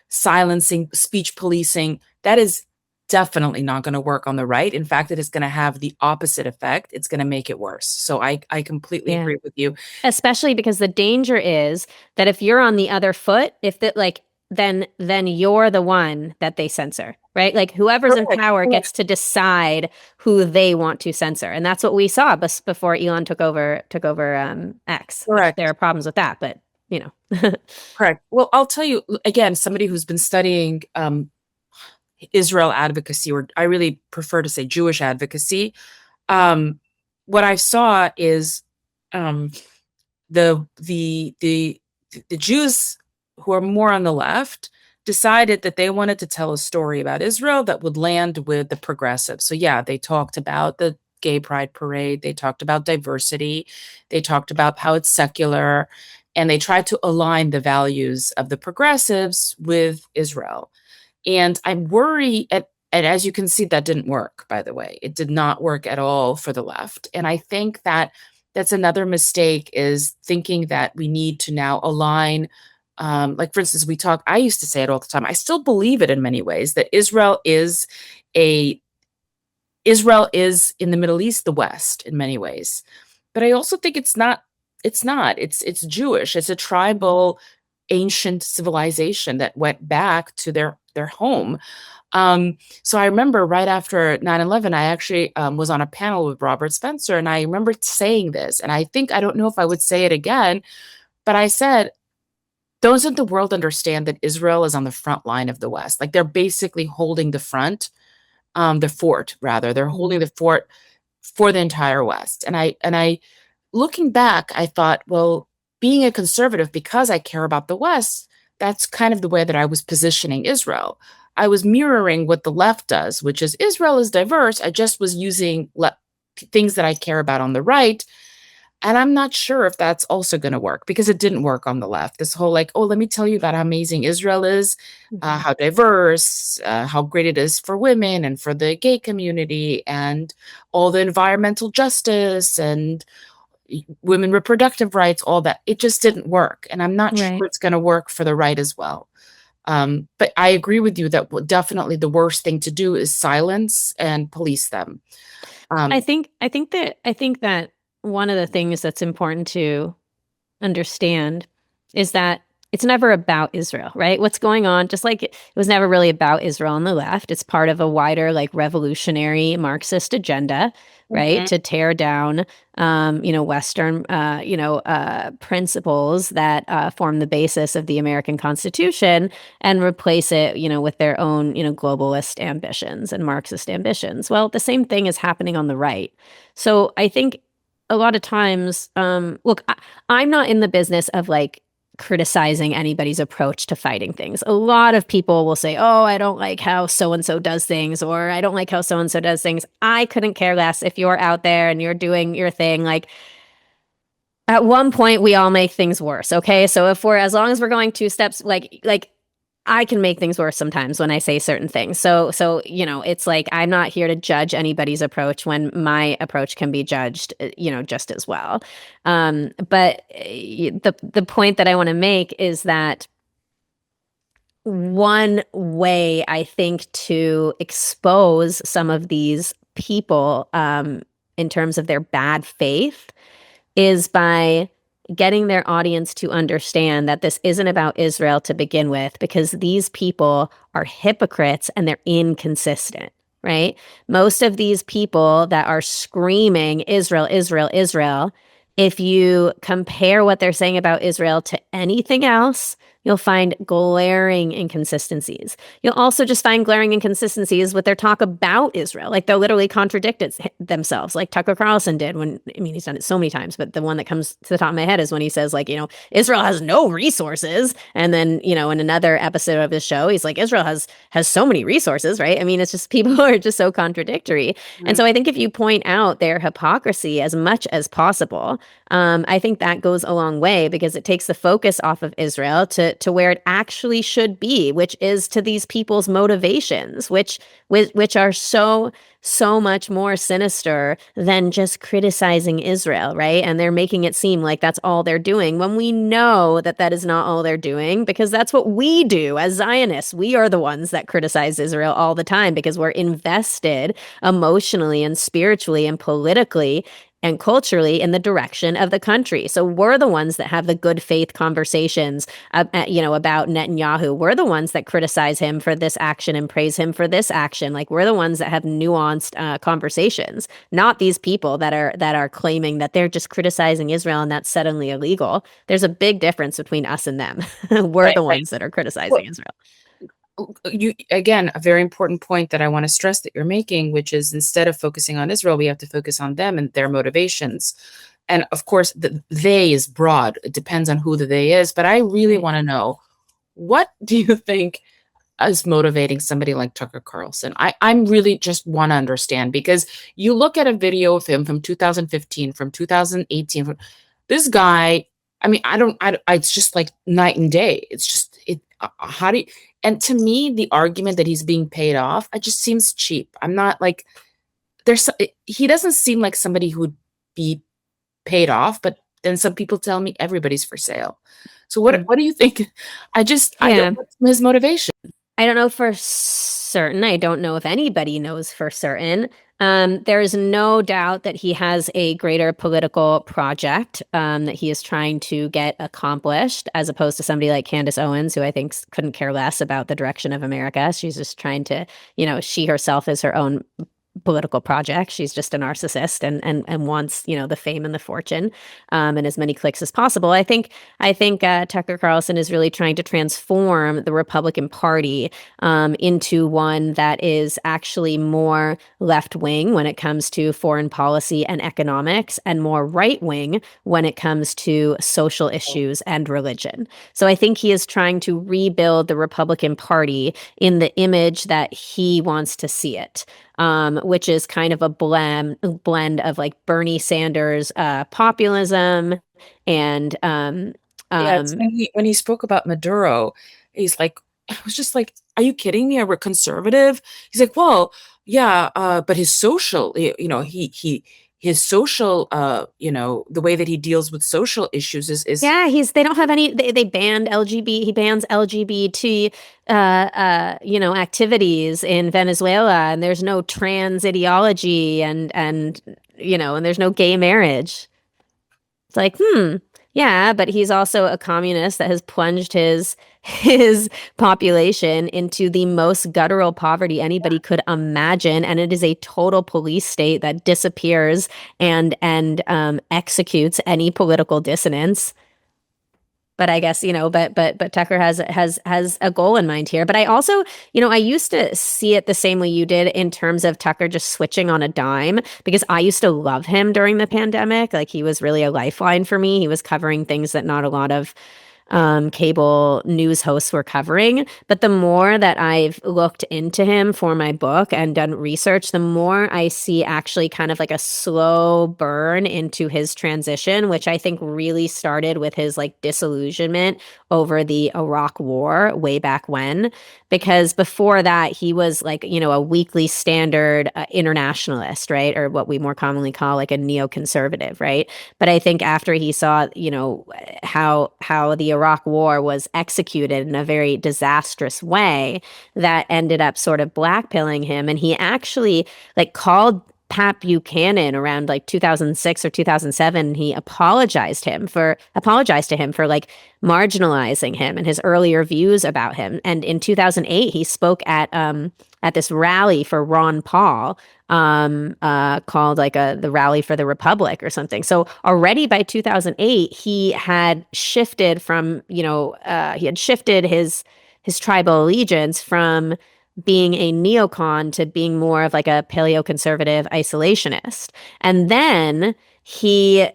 silencing, speech policing. That is definitely not going to work on the right. In fact, it is going to have the opposite effect. It's going to make it worse. So I completely Yeah. agree with you. Especially because the danger is that if you're on the other foot, if that like then you're the one that they censor, right? Like whoever's in Correct. power Correct. gets to decide who they want to censor. And that's what we saw before Elon took over X, which there Correct. are problems with that, but you know. Correct. Well, I'll tell you again, somebody who's been studying Israel advocacy, or I really prefer to say Jewish advocacy. Um, what I saw is um, the the the the Jews who are more on the left decided that they wanted to tell a story about Israel that would land with the progressives. So yeah, they talked about the gay pride parade, they talked about diversity, they talked about how it's secular, and they tried to align the values of the progressives with Israel. And I'm worried and as you can see, that didn't work, by the way. It did not work at all for the left. And I think that that's another mistake is thinking that we need to now align. Like for instance, I used to say it all the time. I still believe it in many ways that a Israel is in the Middle East, the West in many ways. But I also think it's not. It's Jewish. It's a tribal ancient civilization that went back to their home. So I remember right after 9/11, I actually was on a panel with Robert Spencer, and I remember saying this, and I don't know if I would say it again, but I said, doesn't the world understand that Israel is on the front line of the West? Like they're basically holding the fort rather. They're holding Mhm. the fort for the entire West. And I looking back, I thought, well, being a conservative, because I care about the West, that's kind of the way that I was positioning Israel. I was mirroring what the left does, which is Israel is diverse. I just was using things that I care about on the right. And I'm not sure if that's also going to work because it didn't work on the left. This whole like, oh, let me tell you about how amazing Israel is, Mhm. how diverse, how great it is for women and for the gay community, and all the environmental justice and women reproductive rights, all that. It just didn't work. And I'm not sure Right. it's going to work for the right as well. But I agree with you that definitely the worst thing to do is silence and police them. I Um, think I think that one of the things that's important to understand is that it's never about Israel, right? What's going on, just like it was never really about Israel on the left. It's part of a wider, like, revolutionary Marxist agenda, right? mhm. To tear down, Western, principles that form the basis of the American Constitution and replace it, with their own, globalist ambitions and Marxist ambitions. Well, the same thing is happening on the right. So I think a lot of times, look, I'm not in the business of like criticizing anybody's approach to fighting things. A lot of people will say, "Oh, I don't like how so and so does things," or "I don't like how so and so does things." I couldn't care less if you're out there and you're doing your thing. Like at one point we all make things worse, okay? So if we're as long as we're going two steps like I can make things worse sometimes when I say certain things. So it's like I'm not here to judge anybody's approach when my approach can be judged, just as well. But the point that I want to make is that one way I think to expose some of these people, in terms of their bad faith, is by getting their audience to understand that this isn't about Israel to begin with, because these people are hypocrites and they're inconsistent, right? Most of these people that are screaming Israel, Israel, Israel, if you compare what they're saying about Israel to anything else, you'll find glaring inconsistencies. You'll also just find glaring inconsistencies with their talk about Israel. Like they'll literally contradict themselves, like Tucker Carlson did when, I mean, he's done it so many times, but the one that comes to the top of my head is when he says, like, Israel has no resources. And then, in another episode of his show, he's like, Israel has so many resources, right? I mean, it's just people are just so contradictory. And so I think if you point out their hypocrisy as much as possible, I think that goes a long way because it takes the focus off of Israel to where it actually should be, which is to these people's motivations, which are so much more sinister than just criticizing Israel, right? And they're making it seem like that's all they're doing when we know that that is not all they're doing, because that's what we do as Zionists. We are the ones that criticize Israel all the time because we're invested emotionally and spiritually and politically and culturally in the direction of the country. So we're the ones that have the good faith conversations, about Netanyahu. We're the ones that criticize him for this action and praise him for this action. Like we're the ones that have nuanced conversations, not these people that are claiming that they're just criticizing Israel and that's suddenly illegal. There's a big difference between us and them. We're Right, the right. ones that are Well, criticizing Israel. you again, a very important point that I want to stress that you're making, which is instead of focusing on Israel, we have to focus on them and their motivations. And of course, the they is broad. It depends on who the they is. But I really want to know, what do you think is motivating somebody like Tucker Carlson? I'm really just want to understand, because you look at a video of him from 2015, from 2018, this guy, I mean, it's just like night and day. It's just, how do you, and to me, the argument that he's being paid off, it just seems cheap. I'm not like, he doesn't seem like somebody who would be paid off, but then some people tell me everybody's for sale. So what do you think? I don't, what's his motivation? I don't know for certain. I don't know if anybody knows for certain. There is no doubt that he has a greater political project that he is trying to get accomplished, as opposed to somebody like Candace Owens, who I think couldn't care less about the direction of America. She's just trying to, she herself is her own political project. She's just a narcissist and wants, the fame and the fortune, and as many clicks as possible. I think Tucker Carlson is really trying to transform the Republican Party into one that is actually more left wing when it comes to foreign policy and economics, and more right wing when it comes to social issues and religion. So I think he is trying to rebuild the Republican Party in the image that he wants to see it. Which is kind of a blend of like Bernie Sanders populism and When he spoke about Maduro, he's like, I was just like, are you kidding me? Are we conservative? He's like, well, yeah, but his social, his social, the way that he deals with social issues is yeah, they don't have any, they banned he bans LGBT activities in Venezuela, and there's no trans ideology and there's no gay marriage. It's like, yeah, but he's also a communist that has plunged his population into the most guttural poverty anybody could imagine, and it is a total police state that disappears and executes any political dissonance. But I guess, but Tucker has a goal in mind here. But I also, I used to see it the same way you did in terms of Tucker just switching on a dime, because I used to love him during the pandemic. Like he was really a lifeline for me. He was covering things that not a lot of cable news hosts were covering. But the more that I've looked into him for my book and done research, the more I see actually kind of like a slow burn into his transition, which I think really started with his like disillusionment over the Iraq War way back when. Because before that, he was like, a Weekly Standard internationalist, right? Or what we more commonly call like a neoconservative, right? But I think after he saw, how the Iraq War was executed in a very disastrous way, that ended up sort of blackpilling him. And he actually like called Pat Buchanan around like 2006 or 2007. He apologized to him for like marginalizing him and his earlier views about him. And in 2008, he spoke at at this rally for Ron Paul, called like the Rally for the Republic or something. So already by 2008, he had shifted from, he had shifted his tribal allegiance from being a neocon to being more of like a paleoconservative isolationist. And then he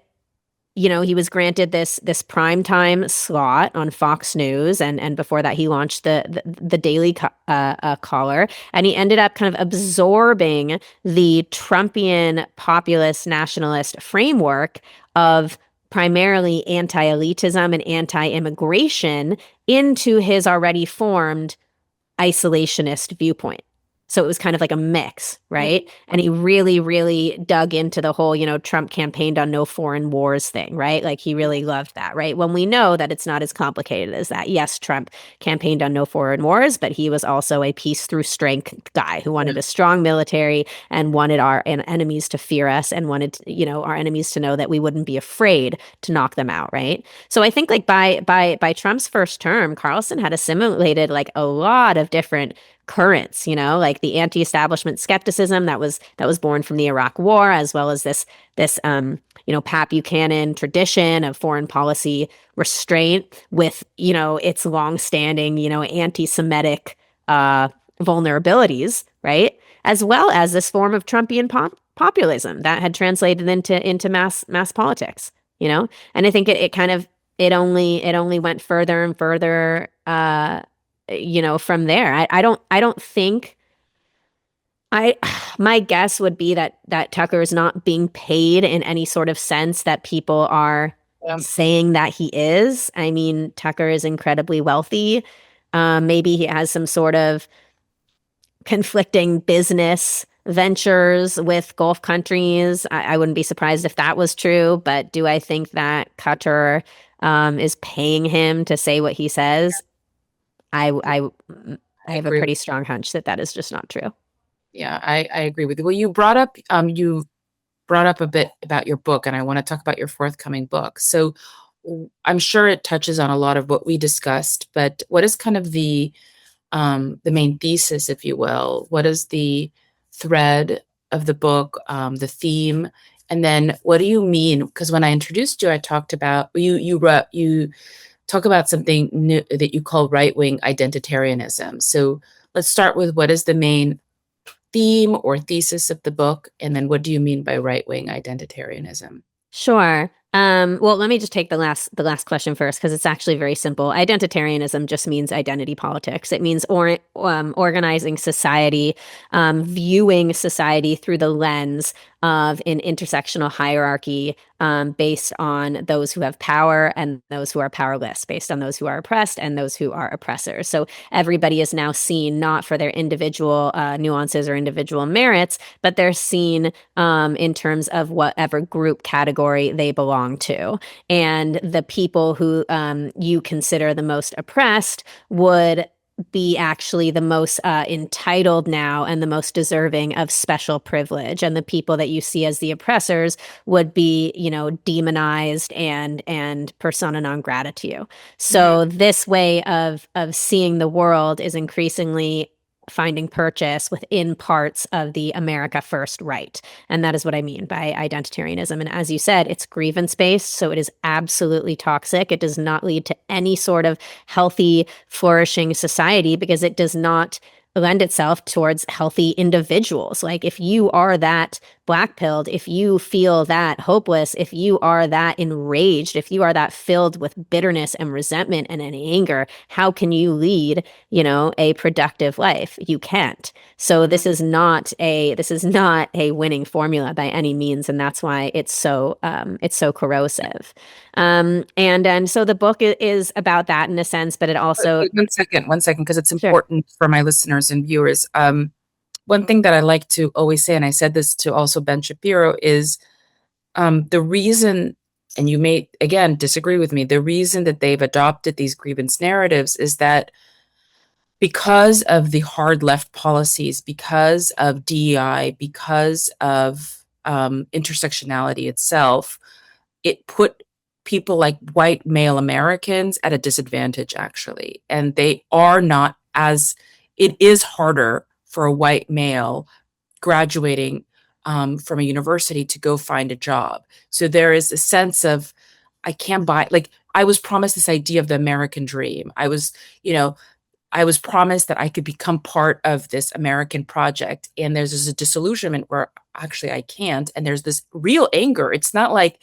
he was granted this primetime slot on Fox News, and before that, he launched the Daily Caller, and he ended up kind of absorbing the Trumpian populist nationalist framework of primarily anti-elitism and anti-immigration into his already formed isolationist viewpoint. So it was kind of like a mix, right? And he really, really dug into the whole, Trump campaigned on no foreign wars thing, right? Like he really loved that, right? When we know that it's not as complicated as that. Yes, Trump campaigned on no foreign wars, but he was also a peace through strength guy who wanted a strong military and wanted our enemies to fear us and wanted, our enemies to know that we wouldn't be afraid to knock them out, right? So I think like by Trump's first term, Carlson had assimilated like a lot of different currents, like the anti-establishment skepticism that was born from the Iraq War, as well as this Pat Buchanan tradition of foreign policy restraint with its longstanding anti-Semitic vulnerabilities, right? As well as this form of Trumpian populism that had translated into mass politics, and I think it kind of it only went further and further from there. I don't think I my guess would be that Tucker is not being paid in any sort of sense that people are saying that he is. I mean, Tucker is incredibly wealthy. Maybe he has some sort of conflicting business ventures with Gulf countries. I wouldn't be surprised if that was true, but do I think that Qatar is paying him to say what he says? I have a pretty strong hunch that is just not true. Yeah, I agree with you. Well, you brought up a bit about your book, and I want to talk about your forthcoming book. So I'm sure it touches on a lot of what we discussed, but what is kind of the main thesis, if you will? What is the thread of the book, the theme? And then what do you mean? Because when I introduced you, I talked about you talk about something new that you call right-wing identitarianism. So let's start with what is the main theme or thesis of the book, and then what do you mean by right-wing identitarianism? Sure. Well, let me just take the last question first because it's actually very simple. Identitarianism just means identity politics. It means organizing society, viewing society through the lens of an intersectional hierarchy based on those who have power and those who are powerless, based on those who are oppressed and those who are oppressors. So everybody is now seen not for their individual nuances or individual merits, but they're seen in terms of whatever group category they belong to. And the people who you consider the most oppressed would be actually the most entitled now and the most deserving of special privilege. And the people that you see as the oppressors would be, demonized and persona non grata to you. So this way of seeing the world is increasingly finding purchase within parts of the America First right. And that is what I mean by identitarianism. And as you said, it's grievance based. So it is absolutely toxic. It does not lead to any sort of healthy, flourishing society because it does not lend itself towards healthy individuals. Like if you are that black-pilled, if you feel that hopeless, if you are that enraged, if you are that filled with bitterness and resentment and anger, how can you lead, a productive life? You can't. So this is not a winning formula by any means, and that's why it's so corrosive. And so the book is about that in a sense, but it also One second, because it's Sure. important for my listeners and viewers. One thing that I like to always say, and I said this to also Ben Shapiro, is the reason, and you may again disagree with me, the reason that they've adopted these grievance narratives is that because of the hard left policies, because of DEI, because of intersectionality itself, it put people like white male Americans at a disadvantage, actually. And they are not as, it is harder for a white male graduating from a university to go find a job. So there is a sense of, I can't buy, like, I was promised this idea of the American dream. You know, I was promised that I could become part of this American project. And there's this disillusionment where actually I can't. And there's this real anger. It's not like,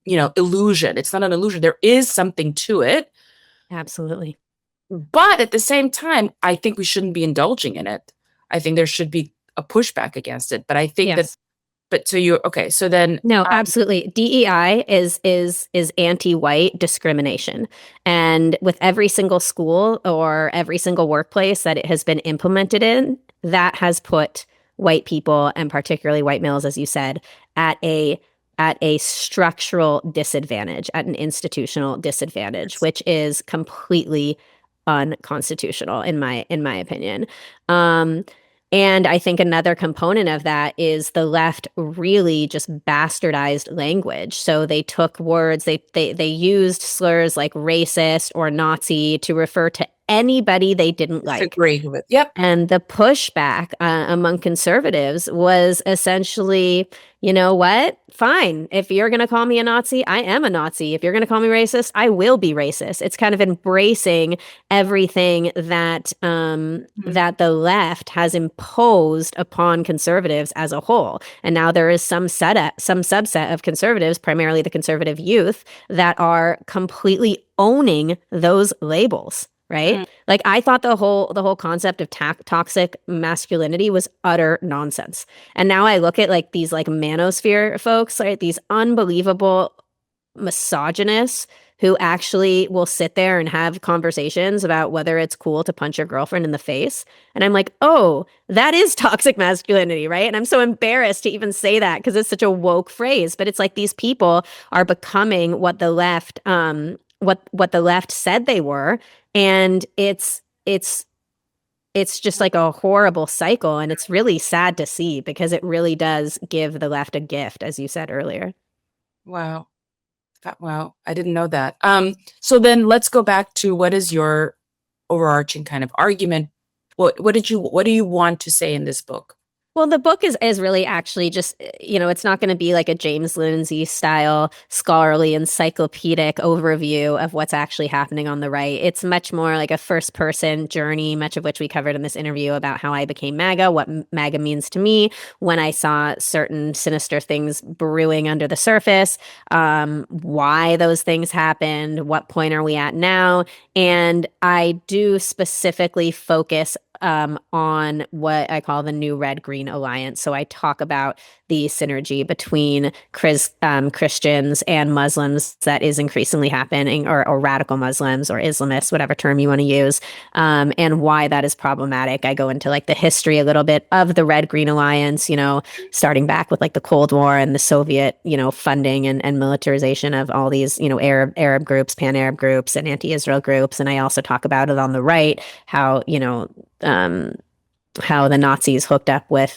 illusion. It's not an illusion. There is something to it. Absolutely. But at the same time, I think we shouldn't be indulging in it. I think there should be a pushback against it. But I think Yes. okay. So then, No, absolutely. DEI is anti-white discrimination. And with every single school or every single workplace that it has been implemented in, that has put white people, and particularly white males, as you said, at a structural disadvantage, at an institutional disadvantage, which is completely unconstitutional in my opinion. And I think another component of that is the left really just bastardized language. So they took words, they used slurs like racist or Nazi to refer to anybody they didn't like. Disagree with. Yep. And the pushback among conservatives was essentially, you know what? Fine. If you're going to call me a Nazi, I am a Nazi. If you're going to call me racist, I will be racist. It's kind of embracing everything that that the left has imposed upon conservatives as a whole. And now there is some subset of conservatives, primarily the conservative youth, that are completely owning those labels. Right? Mm. Like I thought the whole concept of toxic masculinity was utter nonsense. And now I look at like these like manosphere folks, right? These unbelievable misogynists who actually will sit there and have conversations about whether it's cool to punch your girlfriend in the face. And I'm like, oh, that is toxic masculinity, right? And I'm so embarrassed to even say that because it's such a woke phrase. But it's like these people are becoming what the left what the left said they were. And it's just like a horrible cycle. And it's really sad to see because it really does give the left a gift, as you said earlier. Wow. Wow. I didn't know that. So then let's go back to, what is your overarching kind of argument? What do you want to say in this book? Well, the book is really actually just, it's not going to be like a James Lindsay style scholarly encyclopedic overview of what's actually happening on the right. It's much more like a first person journey, much of which we covered in this interview about how I became MAGA, what MAGA means to me, when I saw certain sinister things brewing under the surface, why those things happened, what point are we at now? And I do specifically focus on what I call the new red-green alliance. So I talk about the synergy between Christians and Muslims that is increasingly happening, or radical Muslims or Islamists, whatever term you want to use, and why that is problematic. I go into like the history a little bit of the red-green alliance, starting back with like the Cold War and the Soviet, funding and militarization of all these, Arab groups, pan-Arab groups, and anti-Israel groups. And I also talk about it on the right, how the Nazis hooked up with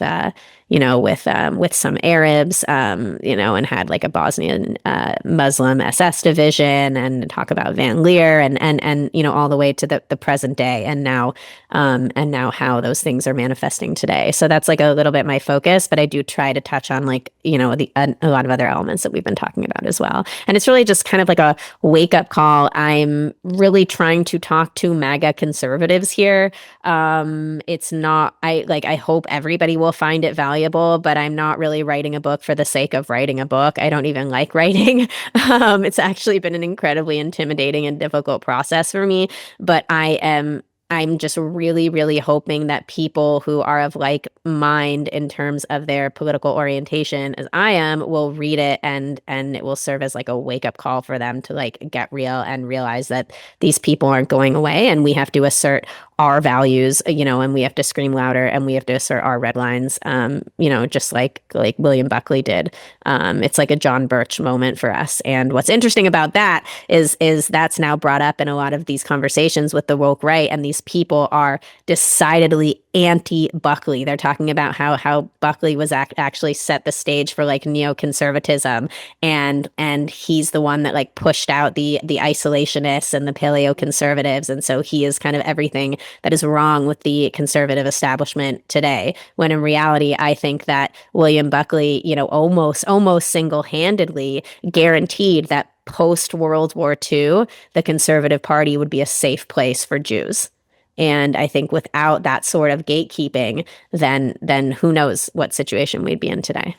some Arabs, and had like a Bosnian Muslim SS division, and talk about Van Leer and all the way to the present day, and now how those things are manifesting today. So that's like a little bit my focus, but I do try to touch on like a lot of other elements that we've been talking about as well. And it's really just kind of like a wake up call. I'm really trying to talk to MAGA conservatives here. It's not, I hope everybody will find it valuable, but I'm not really writing a book for the sake of writing a book. I don't even like writing. It's actually been an incredibly intimidating and difficult process for me, but I'm just really, really hoping that people who are of like mind in terms of their political orientation as I am will read it, and it will serve as like a wake up call for them to like get real and realize that these people aren't going away, and we have to assert our values, and we have to scream louder, and we have to assert our red lines, just like William Buckley did. It's like a John Birch moment for us. And what's interesting about that is that's now brought up in a lot of these conversations with the woke right, and these people are decidedly anti-Buckley. They're talking about how Buckley was actually set the stage for like neoconservatism, and he's the one that like pushed out the isolationists and the paleoconservatives, and so he is kind of everything that is wrong with the conservative establishment today. When in reality, I think that William Buckley, almost single-handedly guaranteed that post World War II, the Conservative Party would be a safe place for Jews. And I think without that sort of gatekeeping, then who knows what situation we'd be in today.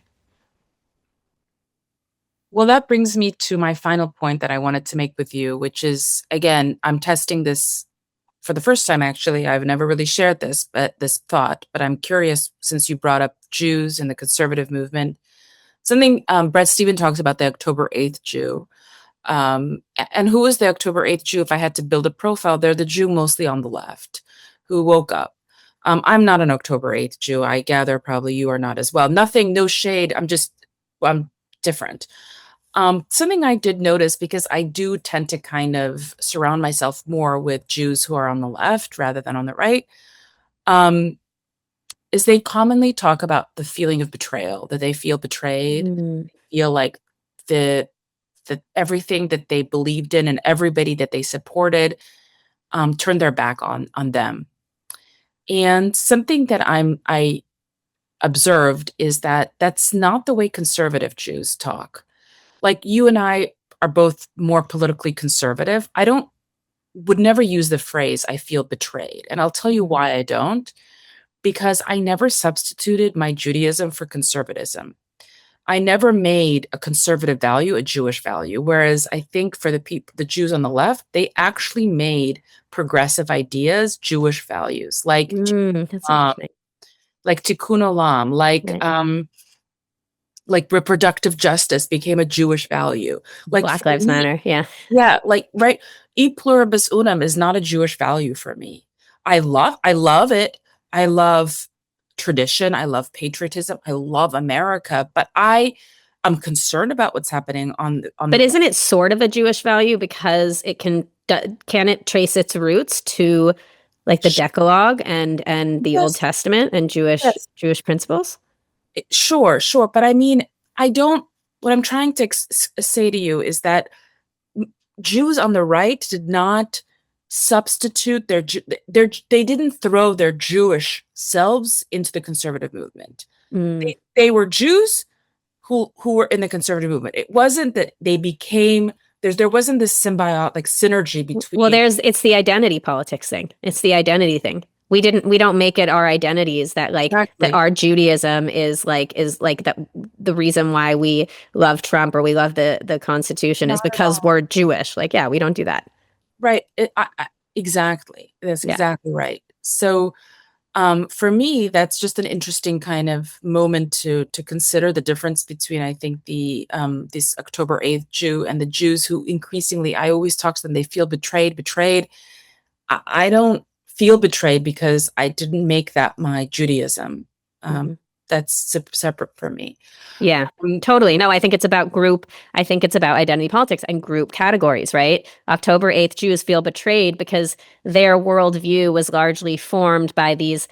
Well, that brings me to my final point that I wanted to make with you, which is, again, I'm testing this for the first time, actually. I've never really shared this thought, but I'm curious, since you brought up Jews and the conservative movement, something Bret Stephens talks about, the October 8th Jew. And who is the October 8th Jew? If I had to build a profile, they're the Jew mostly on the left who woke up. I'm not an October 8th Jew. I gather probably you are not as well. Nothing, no shade. I'm different. Something I did notice, because I do tend to kind of surround myself more with Jews who are on the left rather than on the right, um, is they commonly talk about the feeling of betrayal, that they feel betrayed, Mm. feel like the that everything that they believed in and everybody that they supported turned their back on them. And something that I observed is that that's not the way conservative Jews talk. Like, you and I are both more politically conservative. I don't would never use the phrase "I feel betrayed," and I'll tell you why I don't. Because I never substituted my Judaism for conservatism. I never made a conservative value a Jewish value, whereas I think for the Jews on the left, they actually made progressive ideas Jewish values, That's um, interesting. like tikkun olam, Right. like reproductive justice became a Jewish value. Like, Black for Lives me, Matter. Yeah. yeah, like, right, e pluribus unum is not a Jewish value for me. I love it. I love tradition, I love patriotism, I love America, but I'm concerned about what's happening on But the isn't it sort of a Jewish value because can it trace its roots to like the Decalogue and the Old yes, Testament and yes. Jewish principles? Sure, sure, but I mean, I don't what I'm trying to say to you is that Jews on the right did not substitute they didn't throw their Jewish selves into the conservative movement. Mm. They were Jews who were in the conservative movement. It wasn't that they became there wasn't this symbiotic like synergy Well, between it's the identity politics thing. It's the identity thing. We don't make it our identities that exactly our Judaism is like that the reason why we love Trump or we love the Constitution is not at because all. we're Jewish. Like, yeah, we don't do that. Right. Exactly. That's Yeah. exactly right. So for me, that's just an interesting kind of moment to consider the difference between, I think, the this October 8th Jew and the Jews who increasingly, I always talk to them, they feel betrayed. I don't feel betrayed because I didn't make that my Judaism. Um, Mhm. that's separate from me. Yeah, Um, totally. No, I think it's about group. I think it's about identity politics and group categories, right? October 8th Jews feel betrayed because their worldview was largely formed by these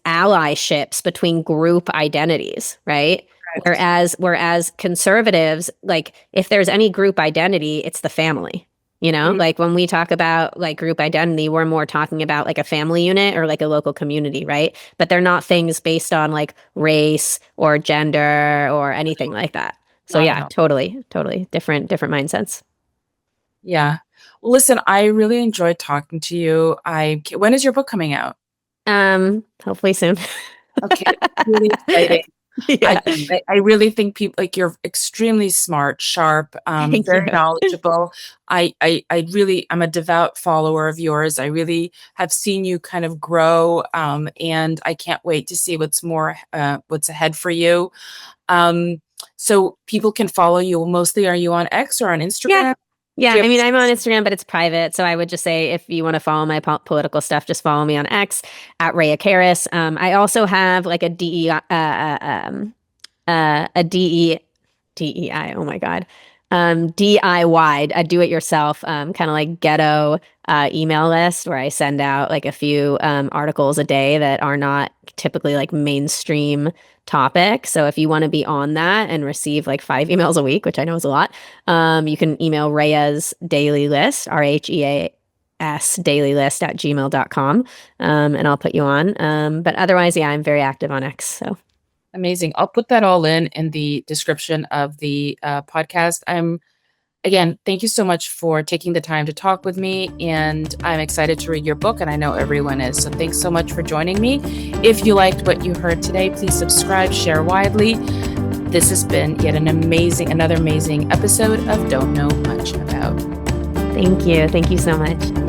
allyships between group identities, right? correct. Whereas conservatives, like if there's any group identity, it's the family. Mm, Like when we talk about like group identity, we're more talking about like a family unit or like a local community, right? But they're not things based on like race or gender or anything like that. So not at yeah, all. totally different mindsets. Yeah. Well, listen, I really enjoyed talking to you. When is your book coming out? Hopefully soon. Okay, really exciting. Yeah. I really think people like you're extremely smart, sharp, Thank very you. knowledgeable. I'm a devout follower of yours. I really have seen you kind of grow, and I can't wait to see what's ahead for you. Um, so people can follow you. Mostly, are you on X or on Yeah. Instagram? Yeah, Do you I have mean, I'm on Instagram, but it's private. So I would just say if you want to follow my political stuff, just follow me on X at Rhea Karys. I also have like a DE, a DE, DEI. Oh my God. DIY, do it yourself, kind of like ghetto email list where I send out like a few articles a day that are not typically like mainstream topics. So if you want to be on that and receive like 5 emails a week, which I know is a lot, you can email Rhea's Daily List, RHEAS Daily List at gmail.com, and I'll put you on. But otherwise, yeah, I'm very active on X. So. Amazing. I'll put that all in the description of the podcast. Again, thank you so much for taking the time to talk with me, and I'm excited to read your book, and I know everyone is. So thanks so much for joining me. If you liked what you heard today, please subscribe, share widely. This has been yet another amazing episode of Don't Know Much About. Thank you. Thank you so much.